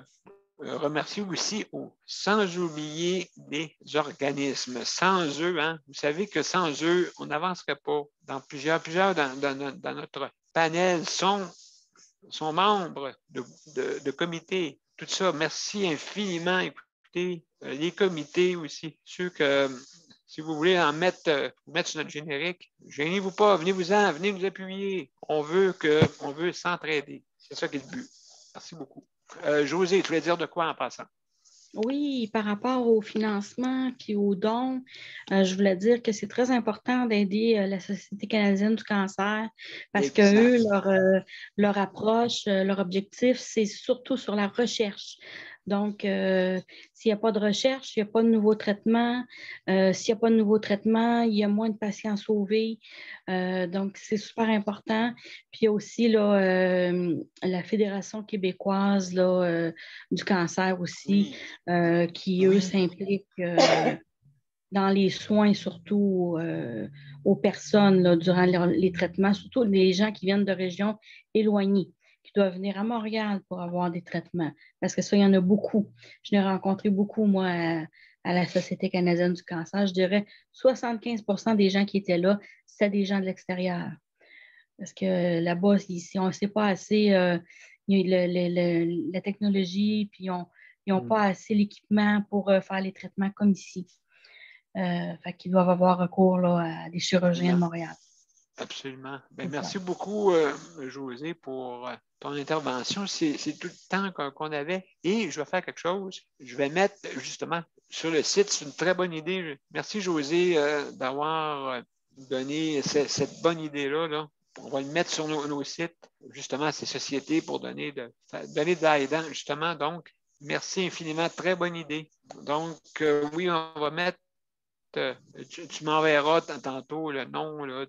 remercier aussi, sans oublier les organismes. Sans eux, hein, vous savez que sans eux, on n'avancerait pas. Dans plusieurs dans notre panel sont membres de comités. Tout ça, merci infiniment. Écoutez, les comités aussi, ceux que, si vous voulez mettre sur notre générique, gênez-vous pas, venez-vous-en, venez nous appuyer. On veut s'entraider. C'est ça qui est le but. Merci beaucoup. José, tu voulais dire de quoi en passant? Oui, par rapport au financement puis aux dons, je voulais dire que c'est très important d'aider la Société canadienne du cancer parce que eux, leur approche, leur objectif, c'est surtout sur la recherche. Donc, s'il n'y a pas de recherche, il n'y a pas de nouveau traitement. S'il n'y a pas de nouveau traitement, il y a moins de patients sauvés. Donc, c'est super important. Puis, il y a aussi là, la Fédération québécoise là, du cancer aussi, qui, eux, s'impliquent dans les soins, surtout aux personnes là, durant les traitements, surtout les gens qui viennent de régions éloignées, qui doivent venir à Montréal pour avoir des traitements. Parce que ça, il y en a beaucoup. Je l'ai rencontré beaucoup, moi, à la Société canadienne du cancer. Je dirais 75% des gens qui étaient là, c'était des gens de l'extérieur. Parce que là-bas, ici, on ne sait pas assez la technologie, puis ils n'ont pas assez l'équipement pour faire les traitements comme ici. Fait qu'ils doivent avoir recours là, à des chirurgiens de Montréal. Absolument. Ben, merci beaucoup, José, pour ton intervention. C'est tout le temps qu'on avait. Et je vais faire quelque chose. Je vais mettre justement sur le site. C'est une très bonne idée. Merci, José, d'avoir donné cette bonne idée-là. Là. On va le mettre sur nos sites, justement, à ces sociétés pour donner de l'aide, justement. Donc, merci infiniment. Très bonne idée. Donc, oui, on va mettre. Tu m'enverras tantôt le nom là,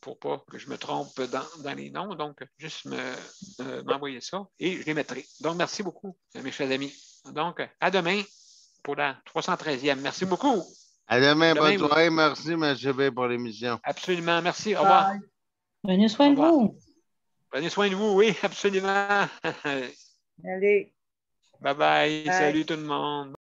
pour pas que je me trompe dans les noms. Donc, juste m'envoyer ça et je les mettrai. Donc, merci beaucoup, mes chers amis. Donc, à demain pour la 313e. Merci beaucoup. À demain, bonne soirée. Merci, M. B, pour l'émission. Absolument. Merci. Au revoir. Prenez soin de vous. Prenez soin de vous, oui, absolument. Allez. Bye-bye. Salut tout le monde.